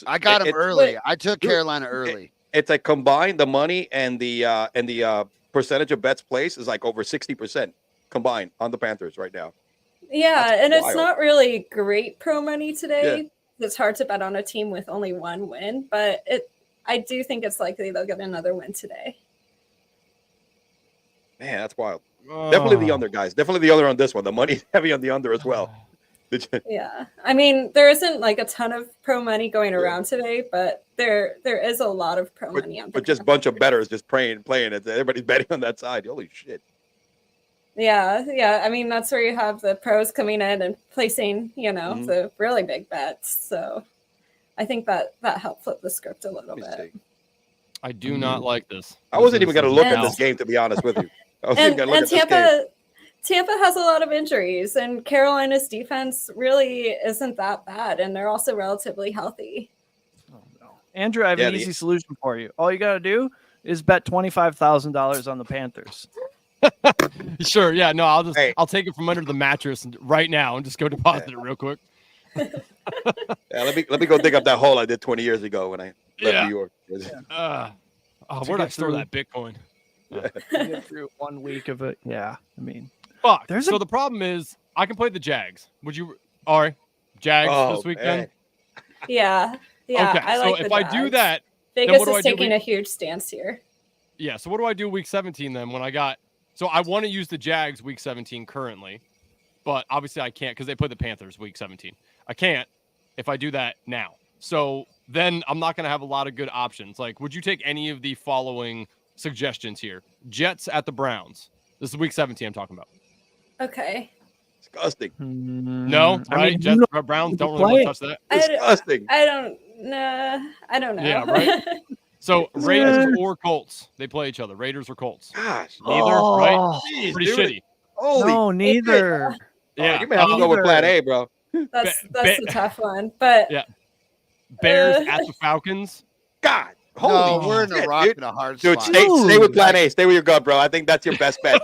I got them early. I took Carolina early. It's like combined the money and the percentage of bets placed is like over 60% combined on the Panthers right now. Yeah, and wild. it's not really great pro money today. Yeah. It's hard to bet on a team with only one win, but I do think it's likely they'll get another win today. Man, that's wild. Definitely the under, guys. Definitely the under on this one. The money's heavy on the under as well. Yeah, I mean, there isn't like a ton of pro money going around today, but there is a lot of pro money on. But just a bunch of bettors just playing it. Everybody's betting on that side. Holy shit! Yeah. I mean, that's where you have the pros coming in and placing, the really big bets. So, I think that helped flip the script a little bit. I do not like this. I wasn't even going to look at this game, to be honest with you. Tampa has a lot of injuries, and Carolina's defense really isn't that bad, and they're also relatively healthy. Oh, no. Andrew, I have an easy solution for you. All you got to do is bet $25,000 on the Panthers. Sure, yeah, no, I'll take it from under the mattress right now and just go deposit it real quick. Let me go dig up that hole I did 20 years ago when I left New York. Where'd I store that Bitcoin? Get through 1 week of it. Yeah, I mean. Fuck. So the problem is, I can play the Jags. Would you, Ari? Jags this weekend? Man. Yeah. Okay. I like so if the I Jags. do that, Vegas is taking a huge stance here. Yeah. So what do I do week 17 then? When I got, so I want to use the Jags week 17 currently, but obviously I can't because they play the Panthers week 17. I can't if I do that now. So then I'm not going to have a lot of good options. Like, would you take any of the following suggestions here? Jets at the Browns. This is week 17 I'm talking about. Okay. Disgusting. No, right? Jets, Browns don't really want to touch that. Disgusting. I don't know. Yeah, right? So Raiders or Colts, they play each other. Raiders or Colts. Gosh. Neither, right? Pretty shitty. No, neither. Yeah. You may have to go with plan A, bro. That's a tough one. But yeah. Bears at the Falcons. God. Holy we're in a rock and a hard spot. Dude, stay with plan A. Stay with your gut, bro. I think that's your best bet.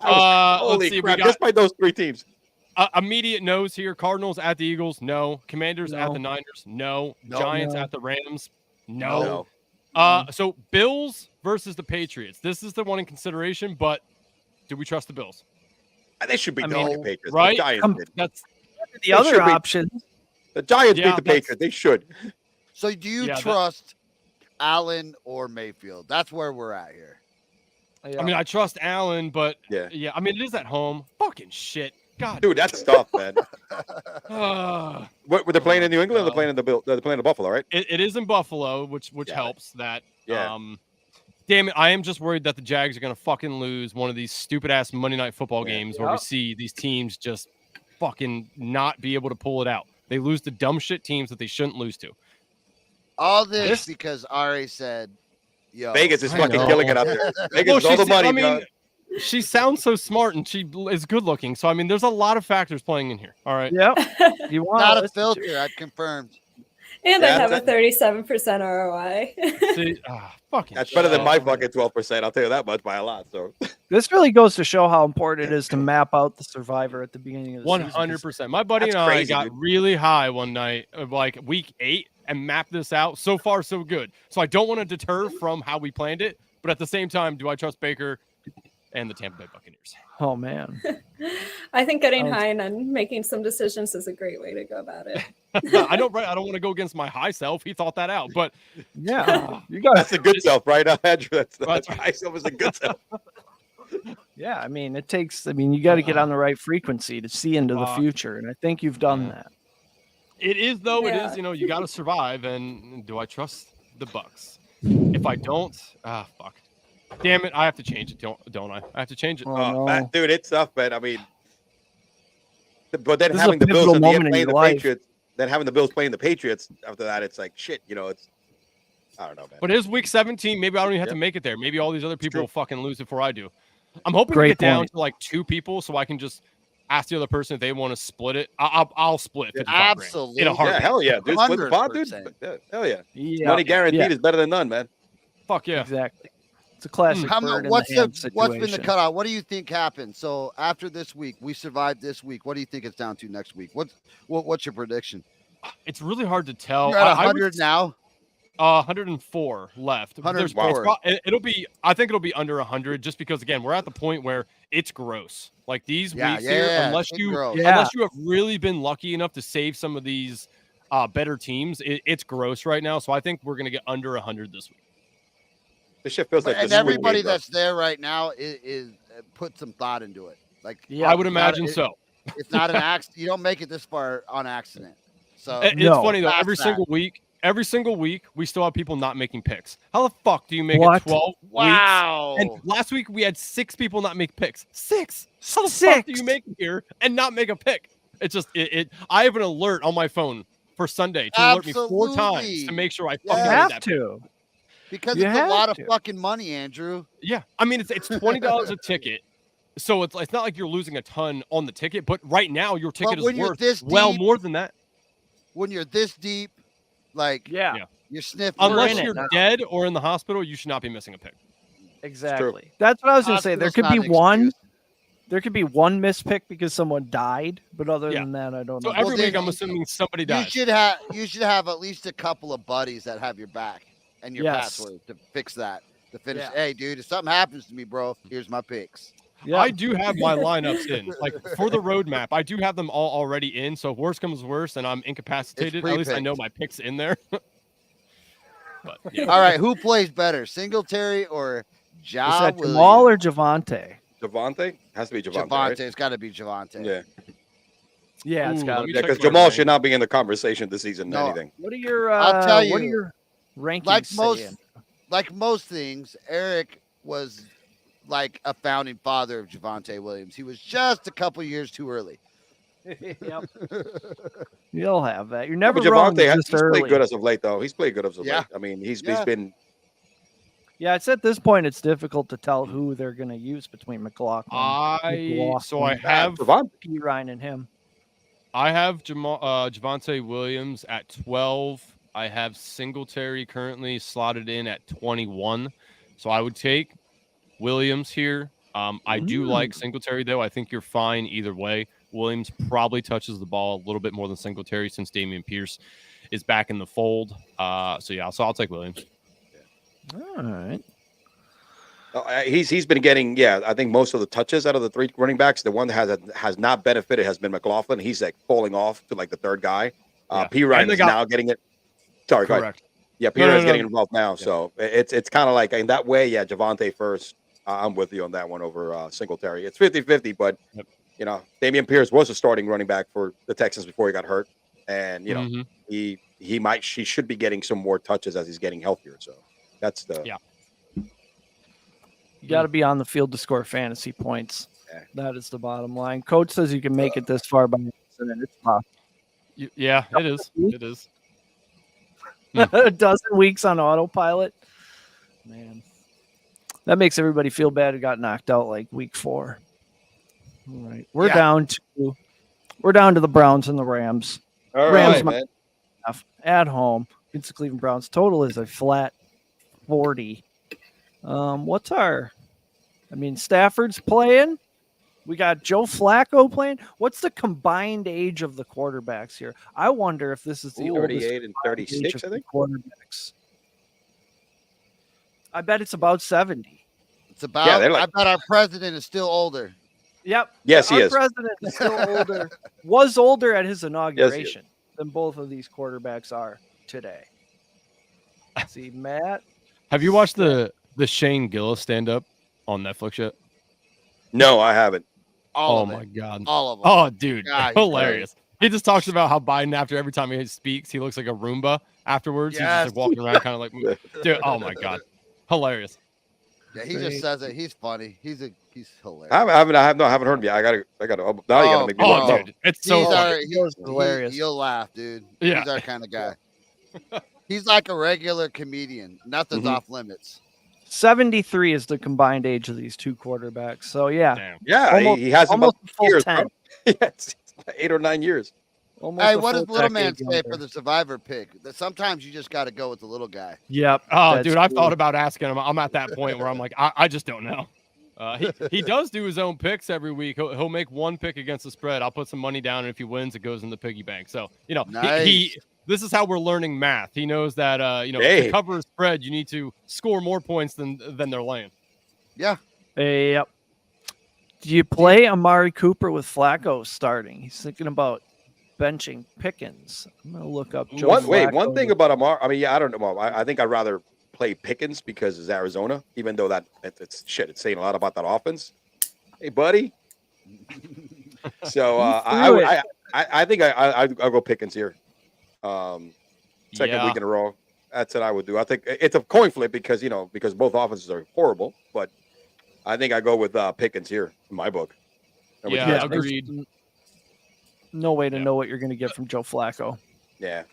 Holy crap. Just by those 3 teams. Immediate no's here. Cardinals at the Eagles. No. Commanders at the Niners. No. Giants at the Rams. No. So Bills versus the Patriots. This is the one in consideration, but do we trust the Bills? They should be the Patriots. Right? The Giants did. That's the other option. The Giants beat the Patriots. They should. So do you trust Allen or Mayfield? That's where we're at here. Yeah. I mean, I trust Allen, but yeah, I mean, it is at home. Fucking shit. God, dude, that's tough, man. What were they playing in New England? Or they're playing in They're playing in Buffalo, right? It is in Buffalo, which helps. That Damn it, I am just worried that the Jags are going to fucking lose one of these stupid-ass Monday Night Football games where we see these teams just fucking not be able to pull it out. They lose to dumb shit teams that they shouldn't lose to. All this because Ari said, "Yo, Vegas is fucking killing it out there. Vegas is all the money, bro. She sounds so smart and she is good looking. So, I mean, there's a lot of factors playing in here. All right. Yep. You want not a filter. I've confirmed. And I have a 37% ROI. See, fucking that's better than my fucking 12%. I'll tell you that much by a lot. So this really goes to show how important it is to map out the survivor at the beginning of the 100%. My buddy and I got really high one night, like week 8, and mapped this out. So far, so good. So I don't want to deter from how we planned it, but at the same time, do I trust Baker and the Tampa Bay Buccaneers? Oh man, I think getting high and then making some decisions is a great way to go about it. I don't want to go against my high self. He thought that out, but yeah, you got that's a good self, right, Andrew? That's high self is a good self. Yeah, I mean, it takes. I mean, you got to get on the right frequency to see into the future, and I think you've done that. It is, though. Yeah. It is. You know, you got to survive. And do I trust the Bucks? If I don't, fuck. Damn it! I have to change it, don't I? I have to change it. Oh, no. Dude, it's tough, man. I mean, but then This is having a the Bills pivotal and moment in playing your the life. Patriots, then having the Bills playing the Patriots after that, it's like shit. You know, it's I don't know, man. But it is week 17. Maybe I don't even have to make it there. Maybe all these other people will fucking lose before I do. I'm hoping to get down to like 2 people so I can just ask the other person if they want to split it. I'll split 55 Absolutely. grand in a heartbeat. Yeah, hell yeah, dude. Split the pot, dude. 100%. Yeah, hell yeah. Yeah, Money guaranteed is better than none, man. Fuck yeah. Exactly. It's a classic. What's been the cutoff? What do you think happened? So after this week, we survived this week. What do you think it's down to next week? What's your prediction? It's really hard to tell. You're at 100 now. 104 left. 104. I think it'll be under 100 just because again we're at the point where it's gross. Like these weeks here, unless you have really been lucky enough to save some of these better teams, it's gross right now. So I think we're gonna get under 100 this week. This shit feels like and everybody that's there right now is put some thought into it. Like I would imagine so. It's not an accident. You don't make it this far on accident. So it's funny though. Every single week, we still have people not making picks. How the fuck do you make it 12 Wow. weeks? And last week we had 6 people not make picks. 6. How the fuck do you make it here and not make a pick? It's just I have an alert on my phone for Sunday to alert me 4 times to make sure I fucking have that to. Pick. Because it's a lot of fucking money, Andrew. Yeah, I mean it's $20 a ticket. So it's not like you're losing a ton on the ticket, but right now your ticket is worth more than that. When you're this deep, like you're sniffing. Unless you're dead or in the hospital, you should not be missing a pick. Exactly. That's what I was going to say. There could be one. There could be one missed pick because someone died, but other than that, I don't know. So every week, I'm assuming somebody dies. You should have at least a couple of buddies that have your back and your password to fix that. To finish. Yeah. Hey, dude, if something happens to me, bro, here's my picks. Yeah. I do have my lineups in. Like for the roadmap, I do have them all already in. So if worse comes worse and I'm incapacitated, at least I know my picks in there. But, yeah. All right, who plays better, Singletary or Jamal or Javonte? Javonte? Has to be Javonte. Right? It's got to be Javonte. Yeah. Yeah, it's got to be. Because Jamal should not be in the conversation this season. Anything. What are your? I'll tell you. What are your rankings? Like most things, Eric was like a founding father of Javonte Williams. He was just a couple years too early. Yep. You'll have that. You're never wrong. Javonte, he's played good as of late, though. He's played good as of late. I mean, he's been. Yeah, it's at this point it's difficult to tell who they're going to use between McLaughlin. I have Ryan and him. I have Javonte Williams at 12. I have Singletary currently slotted in at 21. So I would take Williams here. I do like Singletary, though. I think you're fine either way. Williams probably touches the ball a little bit more than Singletary since Dameon Pierce is back in the fold. So I'll take Williams. All right. He's been getting, I think most of the touches out of the 3 running backs. The one that has not benefited has been McLaughlin. He's like falling off to like the 3rd guy. P. Ryan is now getting it. Sorry, correct. Go ahead. Yeah, P. Ryan's getting involved now. Yeah. So it's kind of like in that way, Javonte first. I'm with you on that one over Singletary. It's 50-50, but you know, Dameon Pierce was a starting running back for the Texans before he got hurt, and you know he should be getting some more touches as he's getting healthier. So that's the You got to be on the field to score fantasy points. That is the bottom line. Coach says you can make it this far by accident. It's possible. Yeah, it is. It is. A dozen weeks on autopilot. Man, that makes everybody feel bad. It got knocked out like week 4. All right, we're down to the Browns and the Rams. All Rams right, man. At home against the Cleveland Browns. Total is a flat 40. Stafford's playing. We got Joe Flacco playing. What's the combined age of the quarterbacks here? I wonder if this is the oldest 38 and 36, I think. Quarterbacks. I bet it's about 70. It's about. Yeah, I bet our president is still older. Yep. Yes, he Our is. president is still older. Was older at his inauguration than both of these quarterbacks are today. See, Matt. Have you watched the Shane Gillis stand up on Netflix yet? No, I haven't. All my God. All of them. Oh, dude. God, Hilarious. He just talks about how Biden, after every time he speaks, he looks like a Roomba afterwards. Yes. He's just like walking around kind of like, dude, oh my God. Hilarious. Yeah, he just says it. He's funny. He's hilarious. I haven't heard him yet. I gotta. Now you gotta make me want to know. Dude, it's so funny. He's hilarious. You'll laugh, dude. Yeah. He's our kind of guy. He's like a regular comedian. Nothing's off limits. 73 is the combined age of these two quarterbacks. So yeah, Damn. Yeah, almost, he has almost about a full years, 10. bro. Yeah, it's 8 or 9 years. Almost Hey, a what does full little man decade say younger. for the survivor pick? That sometimes you just got to go with the little guy. Yep. Oh, that's dude, I've true. thought about asking him. I'm at that point where I'm like, I just don't know. He does do his own picks every week. He'll make one pick against the spread. I'll put some money down, and if he wins, it goes in the piggy bank. So, Nice. this is how we're learning math. He knows that, Hey. to cover a spread, you need to score more points than they're laying. Yeah. Yep. Do you play Amari Cooper with Flacco starting? He's thinking about benching Pickens. I'm gonna look up Joe One Flacco. thing about Amar. I mean, yeah, I don't know. I think I'd rather play Pickens because it's Arizona, even though it's it's saying a lot about that offense. Hey, buddy. So I think I'll go Pickens here. Second week in a row. That's what I would do. I think it's a coin flip because both offenses are horrible, but I think I go with Pickens here in my book. Yeah, agreed. No way to know what you're going to get from Joe Flacco. Yeah.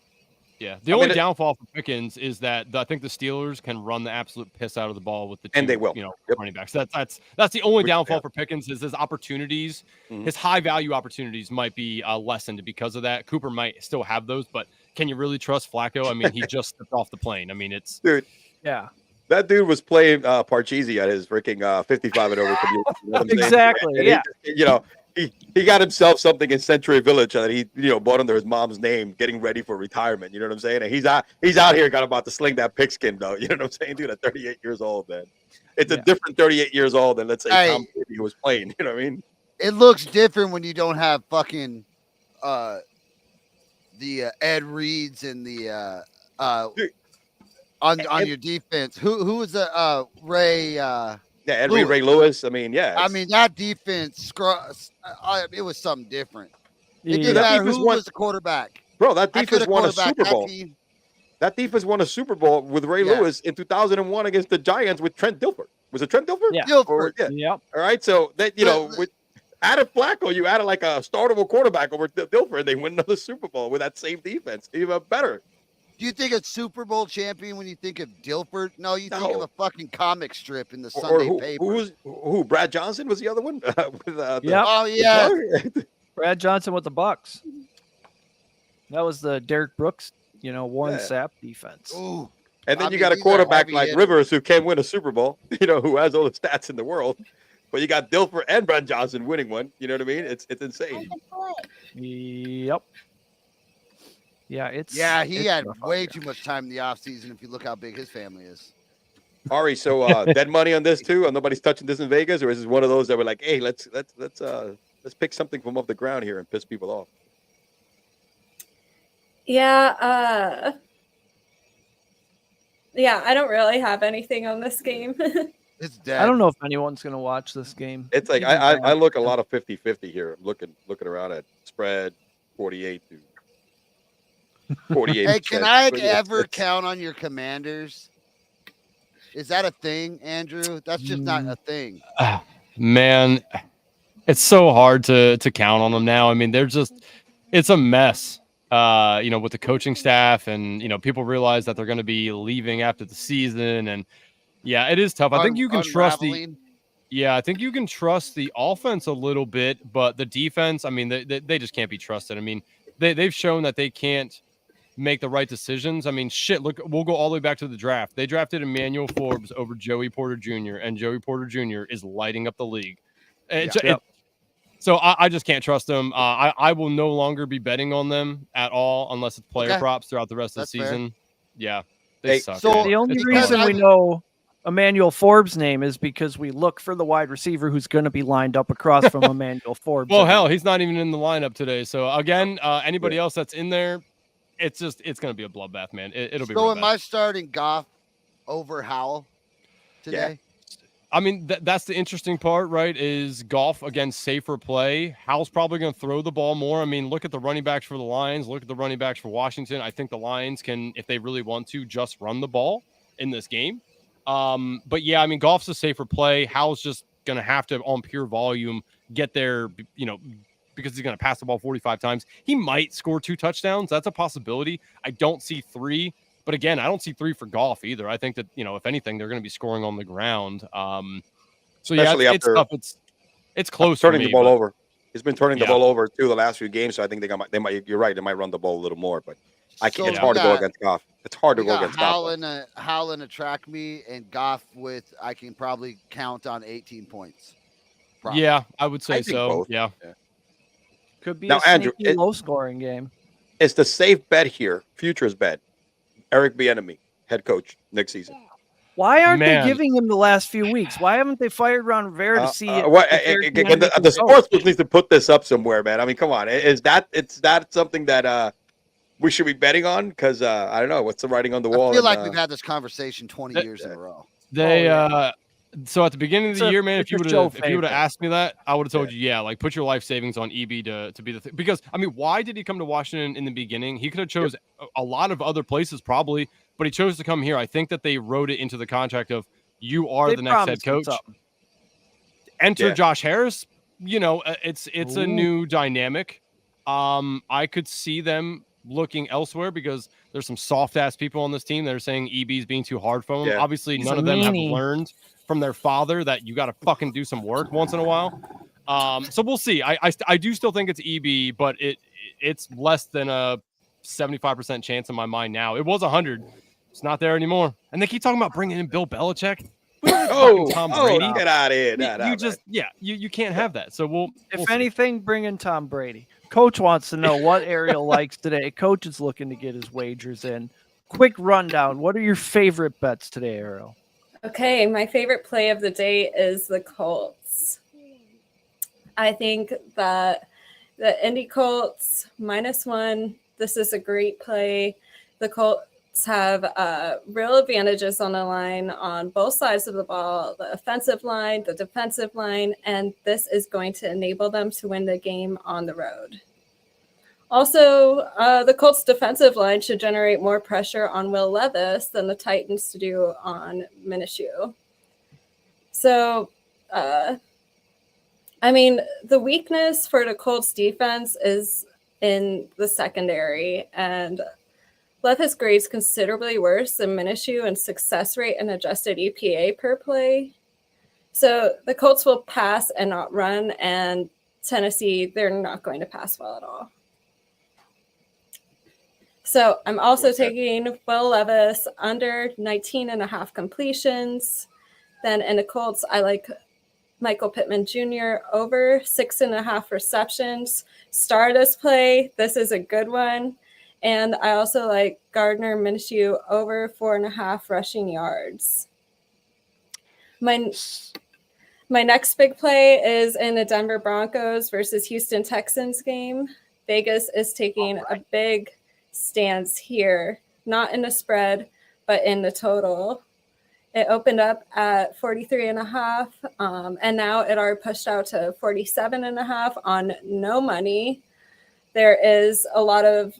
Yeah. The only downfall for Pickens is that I think the Steelers can run the absolute piss out of the ball with the two, And they will. running backs. That's the only downfall for Pickens is his opportunities. Mhm. His high value opportunities might be lessened because of that. Cooper might still have those, but can you really trust Flacco? I mean, he just stepped off the plane. I mean, it's Dude. Yeah. That dude was playing Parcheesi at his freaking 55 and over community. You know what I'm saying? Exactly. And Yeah. He got himself something in Century Village that he bought under his mom's name, getting ready for retirement. You know what I'm saying? And he's out here about to sling that pigskin though. You know what I'm saying, dude? At 38 years old, man, it's a different 38 years old than let's say Tom Brady who was playing. You know what I mean? It looks different when you don't have fucking the Ed Reeds and the on your defense. Who was the Ray? Ed Reed, Ray Lewis. I mean, yeah. I mean that defense. It was something different. It Yeah. didn't matter who was the quarterback. Bro, that I defense could won a quarterback Super that Bowl. team. That defense won a Super Bowl with Ray Lewis in 2001 against the Giants with Trent Dilfer. Was it Trent Dilfer? Yeah. Dilfer. Yep. All right. So that with added Flacco, you added like a startable quarterback over Dilfer, and they win another Super Bowl with that same defense. Even better. Do you think a Super Bowl champion when you think of Dilfer? No, you think of a fucking comic strip in the Sunday paper. Who? Brad Johnson was the other one. Yep. Oh yeah. Brad Johnson with the Bucks. That was the Derek Brooks, Warren Sapp defense. Ooh. And then you got a quarterback like Rivers who can win a Super Bowl, who has all the stats in the world. But you got Dilfer and Brad Johnson winning one. You know what I mean? It's insane. Yep. Yeah, he had way too much time in the offseason if you look how big his family is. Ari, so dead money on this too? Nobody's touching this in Vegas, or is this one of those that were like, hey, let's pick something from off the ground here and piss people off? Yeah, I don't really have anything on this game. It's dead. I don't know if anyone's going to watch this game. It's like I look a lot of 50-50 here. I'm looking around at spread 48 to 48. Hey, can I ever count on your Commanders? Is that a thing, Andrew? That's just not a thing. Man, it's so hard to count on them now. I mean, it's a mess. With the coaching staff, and people realize that they're going to be leaving after the season, and yeah, it is tough. I think you can trust I think you can trust the offense a little bit, but the defense, I mean, they just can't be trusted. I mean, they've shown that they can't make the right decisions. I mean, shit, look, we'll go all the way back to the draft. They drafted Emmanuel Forbes over Joey Porter Jr., and Joey Porter Jr. is lighting up the league. So I just can't trust them. I will no longer be betting on them at all unless it's player props throughout the rest of the season. Fair. Yeah, they suck. So the only reason we know Emmanuel Forbes' name is because we look for the wide receiver who's going to be lined up across from Emmanuel Forbes. Well, hell, he's not even in the lineup today. So again, anybody else that's in there, it's going to be a bloodbath, man. It'll be. So am I starting Goff over Howell today? Yeah. I mean, that's the interesting part, right? Is Goff against safer play. Howell's probably going to throw the ball more. I mean, look at the running backs for the Lions. Look at the running backs for Washington. I think the Lions can, if they really want to, just run the ball in this game. But yeah, I mean, Goff's a safer play. Howell's just going to have to, on pure volume, get there, because he's going to pass the ball 45 times. He might score 2 touchdowns. That's a possibility. I don't see 3. But again, I don't see 3 for Goff either. I think that, if anything, they're going to be scoring on the ground. So yeah, it's tough. It's close. Turning the ball over. He's been turning the ball over too the last few games. So I think they might. You're right. They might run the ball a little more. But I can't. It's hard to go against Goff. It's hard to go against Goff. Howell in a track meet and Goff with I can probably count on 18 points. Probably. Yeah, I would say so. Both. Yeah. Could be now, a Andrew, low-scoring game. It's the safe bet here. Futures bet. Eric Bieniemy, head coach next season. Why aren't they giving him the last few weeks? Why haven't they fired Ron Rivera to see it? The sportsbook needs to put this up somewhere, man. I mean, come on. Is that something that we should be betting on? Because I don't know. What's the writing on the wall? I feel like we've had this conversation 20 years in a row. So at the beginning of the year, man, if you would have asked me that, I would have told you, like put your life savings on EB to be the thing. Because I mean, why did he come to Washington in the beginning? He could have chose a lot of other places probably, but he chose to come here. I think that they wrote it into the contract of you are the next head coach. Enter Josh Harris. It's a new dynamic. I could see them looking elsewhere because there's some soft ass people on this team that are saying EB's being too hard for him. Obviously, none of them have learned from their father that you got to fucking do some work once in a while. So we'll see. I do still think it's EB, but it's less than a 75% chance in my mind now. It was 100. It's not there anymore. And they keep talking about bringing in Bill Belichick. Tom Brady. Get out of here. You can't have that. So we'll anything, bring in Tom Brady. Coach wants to know what Ariel likes today. Coach is looking to get his wagers in. Quick rundown. What are your favorite bets today, Ariel? Okay, my favorite play of the day is the Colts. I think that the Indy Colts -1, this is a great play. The Colts have real advantages on the line on both sides of the ball, the offensive line, the defensive line, and this is going to enable them to win the game on the road. Also, the Colts defensive line should generate more pressure on Will Levis than the Titans do on Minshew. So, the weakness for the Colts defense is in the secondary, and left his grades considerably worse than Minshew in success rate and adjusted EPA per play. So the Colts will pass and not run, and Tennessee, they're not going to pass well at all. So I'm also taking Will Levis under 19.5 completions. Then in the Colts, I like Michael Pittman Jr. over 6.5 receptions. Star this play. This is a good one. And I also like Gardner Minshew over 4.5 rushing yards. My next big play is in the Denver Broncos versus Houston Texans game. Vegas is taking a big stance here, not in the spread, but in the total. It opened up at 43.5, and now it already pushed out to 47.5 on no money. There is a lot of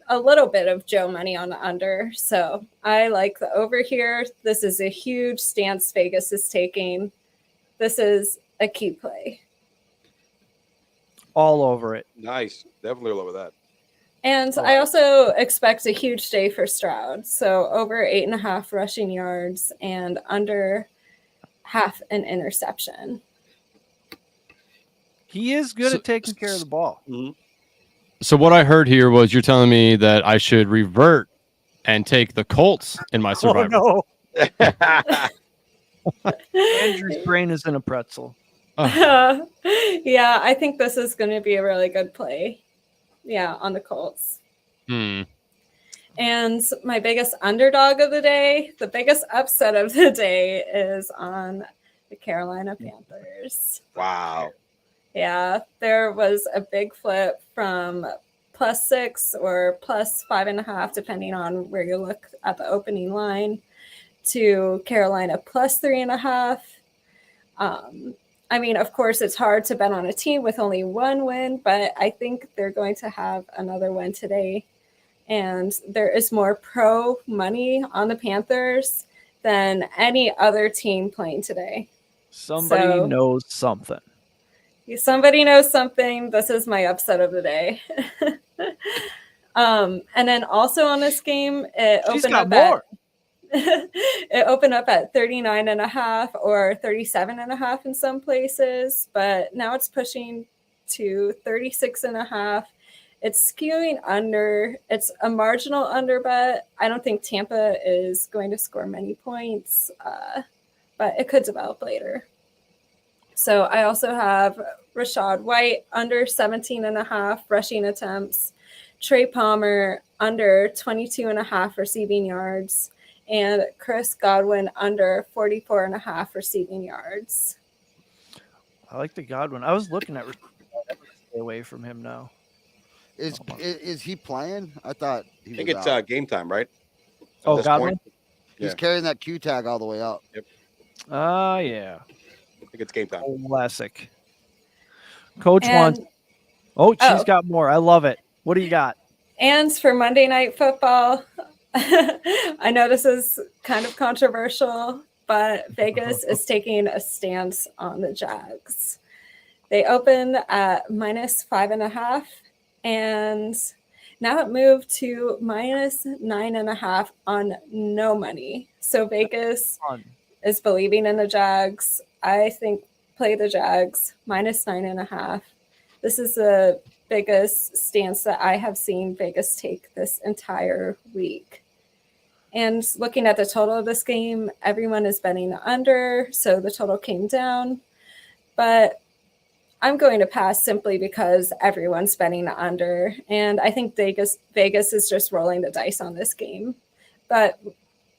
a little bit of Joe money on the under. So I like the over here. This is a huge stance Vegas is taking. This is a key play. All over it. Nice. Definitely all over that. And I also expect a huge day for Stroud. So over 8.5 rushing yards and under half an interception. He is good at taking care of the ball. So what I heard here was you're telling me that I should revert and take the Colts in my survivor. Oh, no. Andrew's brain is in a pretzel. Yeah, I think this is going to be a really good play. Yeah, on the Colts. And my biggest underdog of the day, the biggest upset of the day is on the Carolina Panthers. Wow. Yeah, there was a big flip from +6 or +5.5, depending on where you look at the opening line, to Carolina +3.5. I mean, of course, it's hard to bet on a team with only one win, but I think they're going to have another win today. And there is more pro money on the Panthers than any other team playing today. Somebody knows something. Somebody knows something. This is my upset of the day. And then also on this game, it opened up at 39.5 or 37.5 in some places, but now it's pushing to 36.5. It's skewing under. It's a marginal under bet. I don't think Tampa is going to score many points, but it could develop later. So I also have Rashad White under 17.5 rushing attempts, Trey Palmer under 22.5 receiving yards, and Chris Godwin under 44.5 receiving yards. I like the Godwin. I was looking at stay away from him now. Is he playing? I thought he was I think it's out. game time, right? Oh, Godwin? He's carrying that Q tag all the way out. Yep. Yeah. I think it's game time. Classic. Coach wants. Oh, she's got more. I love it. What do you got? And for Monday Night Football, I know this is kind of controversial, but Vegas is taking a stance on the Jags. They opened at -5.5, and now it moved to -9.5 on no money. So Vegas is believing in the Jags. I think play the Jags -9.5. This is the biggest stance that I have seen Vegas take this entire week. And looking at the total of this game, everyone is betting under, so the total came down. But I'm going to pass simply because everyone's betting under, and I think Vegas is just rolling the dice on this game. But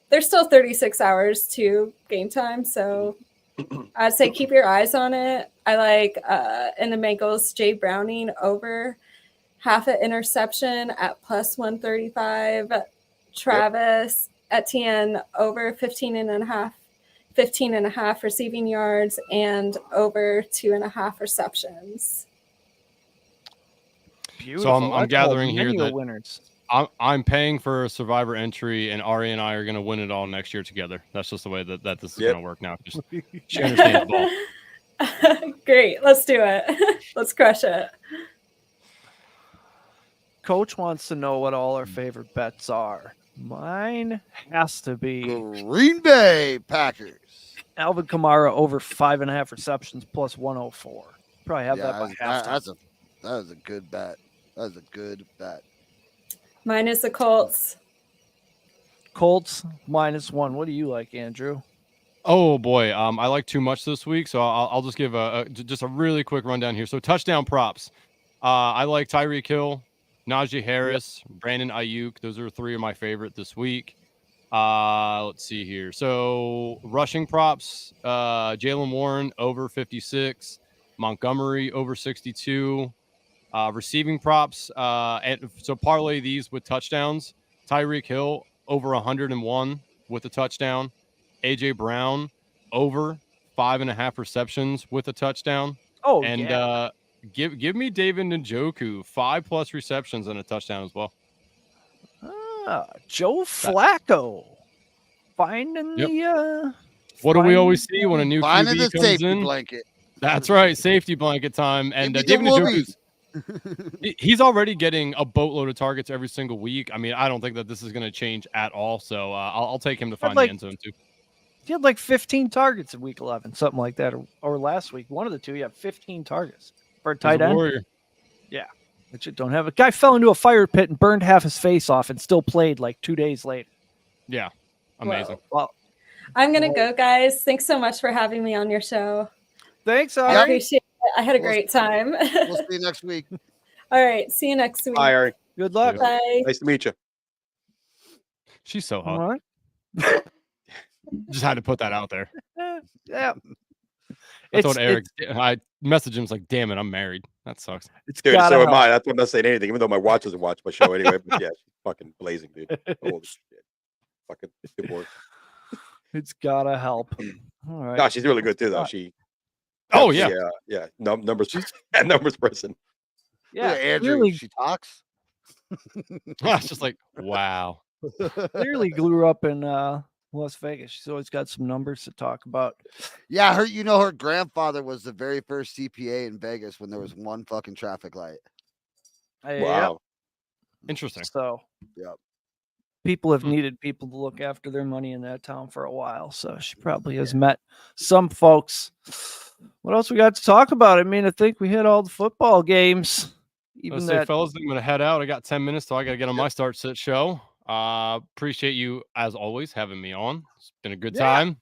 there's still 36 hours to game time, so I'd say keep your eyes on it. I like in the Bengals, Jay Browning over half an interception at +135. Travis Etienne over 15.5 receiving yards and over 2.5 receptions. Beautiful. So I'm gathering here many that winners. I'm paying for a survivor entry, and Ari and I are going to win it all next year together. That's just the way that this is going to work now. Just she understands ball. Great. Let's do it. Let's crush it. Coach wants to know what all our favorite bets are. Mine has to be Green Bay Packers. Alvin Kamara over 5.5 receptions +104. Probably have that by halftime. That is a good bet. That is a good bet. Mine is the Colts. Colts -1. What do you like, Andrew? Oh boy, I like too much this week, so I'll just give just a really quick rundown here. So touchdown props, I like Tyreek Hill, Najee Harris, Brandon Ayuk. Those are three of my favorite this week. Let's see here. So rushing props, Jaylen Warren over 56, Montgomery over 62. Receiving props, and so parlay these with touchdowns. Tyreek Hill over 101 with a touchdown. AJ Brown over 5.5 receptions with a touchdown. Oh, and yeah. Give me David Njoku 5+ receptions and a touchdown as well. Joe Flacco finding Yep. the. What do we always see when a new Finding QB the comes safety in? blanket. That's right, safety blanket time. And Give me David the Njoku, he's already getting a boatload of targets every single week. I mean, I don't think that this is going to change at all. So I'll take him to find the end zone too. He had like 15 targets in week 11, something like that, or last week. One of the two, he had 15 targets for a tight end. Warrior. Yeah, that shit don't have. A guy fell into a fire pit and burned half his face off, and still played like 2 days later. Yeah, amazing. Well, I'm gonna go, guys. Thanks so much for having me on your show. Thanks, I Ari. appreciate it. I had a great time. We'll see you next week. All right, see you next week. Bye, Ari. Good luck. Bye. Nice to meet you. She's so hot. All right. Just had to put that out there. Yeah. I told Eric, I messaged him, was like, damn it, I'm married. That sucks. It's Dude, gotta so am help. I. That's why I'm not saying anything, even though my watch doesn't watch my show anyway. But yeah, she's fucking blazing, dude. Holy shit. Fucking good work. It's gotta help. All right. No, she's really good too, though. She. Oh, yeah. Yeah. Numbers. Numbers person. Yeah, Look at Andrew. clearly, She talks. It's just like, wow. clearly grew up in Las Vegas. She's always got some numbers to talk about. Yeah, her grandfather was the very first CPA in Vegas when there was one fucking traffic light. Wow. Interesting. So, Yep. people have needed people to look after their money in that town for a while. So she probably has met some folks. What else we got to talk about? I mean, I think we hit all the football games. Even Let's say, that, fellas, I'm going to head out. I got 10 minutes, so I got to get on my start sit show. Appreciate you, as always, having me on. It's been a good time.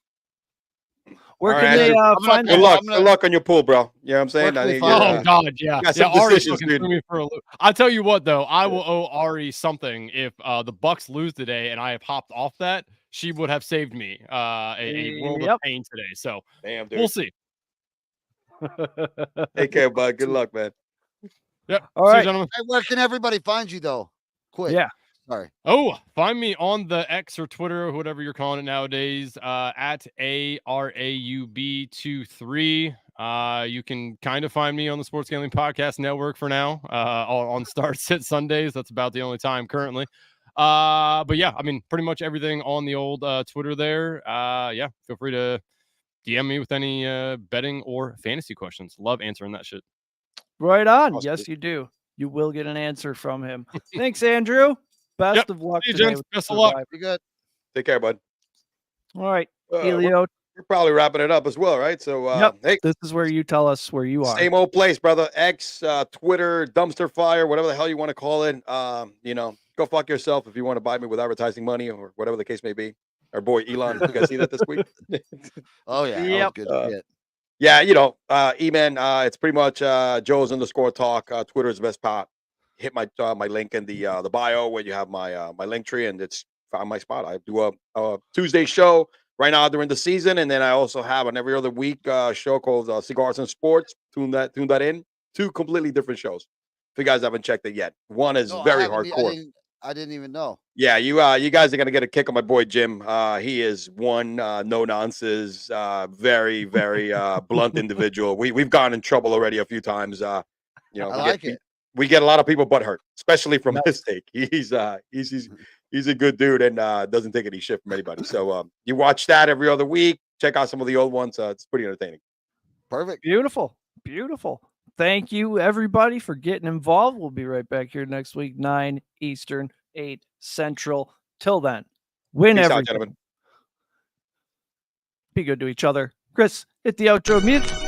where All can right, they Andrew. find Good that? luck. Good luck on your pool, bro. You know what I'm saying? Where I can we think find you're, Oh, God, yeah. got Yeah, some Ari decisions, fucking dude. threw me for a loop. I'll tell you what, though. I will owe Ari something. If the Bucks lose today and I have hopped off that, she would have saved me a world of pain today. So Damn, dude. we'll see. Take care, bud. Good luck, man. Yep. All See right. you, gentlemen. Hey, where can everybody find you though? Quick. Yeah. Sorry. Oh, find me on the X or Twitter or whatever you're calling it nowadays, at ARAUB23. You can kind of find me on the Sports Gambling Podcast Network for now, on Start Sit Sundays. That's about the only time currently. But yeah, I mean, pretty much everything on the old Twitter there. Yeah, feel free to DM me with any betting or fantasy questions. Love answering that shit. Right on. Awesome. Yes, you do. You will get an answer from him. Thanks, Andrew. Best Yep. of luck See you, today. gents. with Best of luck. Survivor. You good? Take care, bud. All right, We're Elio. probably wrapping it up as well, right? So, Yep. hey, This is where you tell us where you are. same old place, brother. X, Twitter, dumpster fire, whatever the hell you want to call it. Go fuck yourself if you want to buy me with advertising money or whatever the case may be. Our boy Elon, you guys see that this week? Oh yeah. Yep. That was good shit. Yeah, E-Man, it's pretty much Joe's _talk. Twitter is the best part. Hit my link in the bio where you have my link tree, and it's found my spot. I do a Tuesday show right now during the season, and then I also have an every other week show called Cigars and Sports. Tune that in. 2 completely different shows. If you guys haven't checked it yet, one is No, very I hardcore. I didn't even know. Yeah, you guys are gonna get a kick on my boy Jim. He is one no nonsense, very very blunt individual. We've gotten in trouble already a few times. I like it. We get a lot of people butthurt, especially from his take. He's a good dude and doesn't take any shit from anybody. So you watch that every other week. Check out some of the old ones. It's pretty entertaining. Perfect. Beautiful. Beautiful. Thank you, everybody, for getting involved. We'll be right back here next week, 9 Eastern, 8 Central. Till then, win Peace out, everything. gentlemen. Be good to each other. Chris, hit the outro music.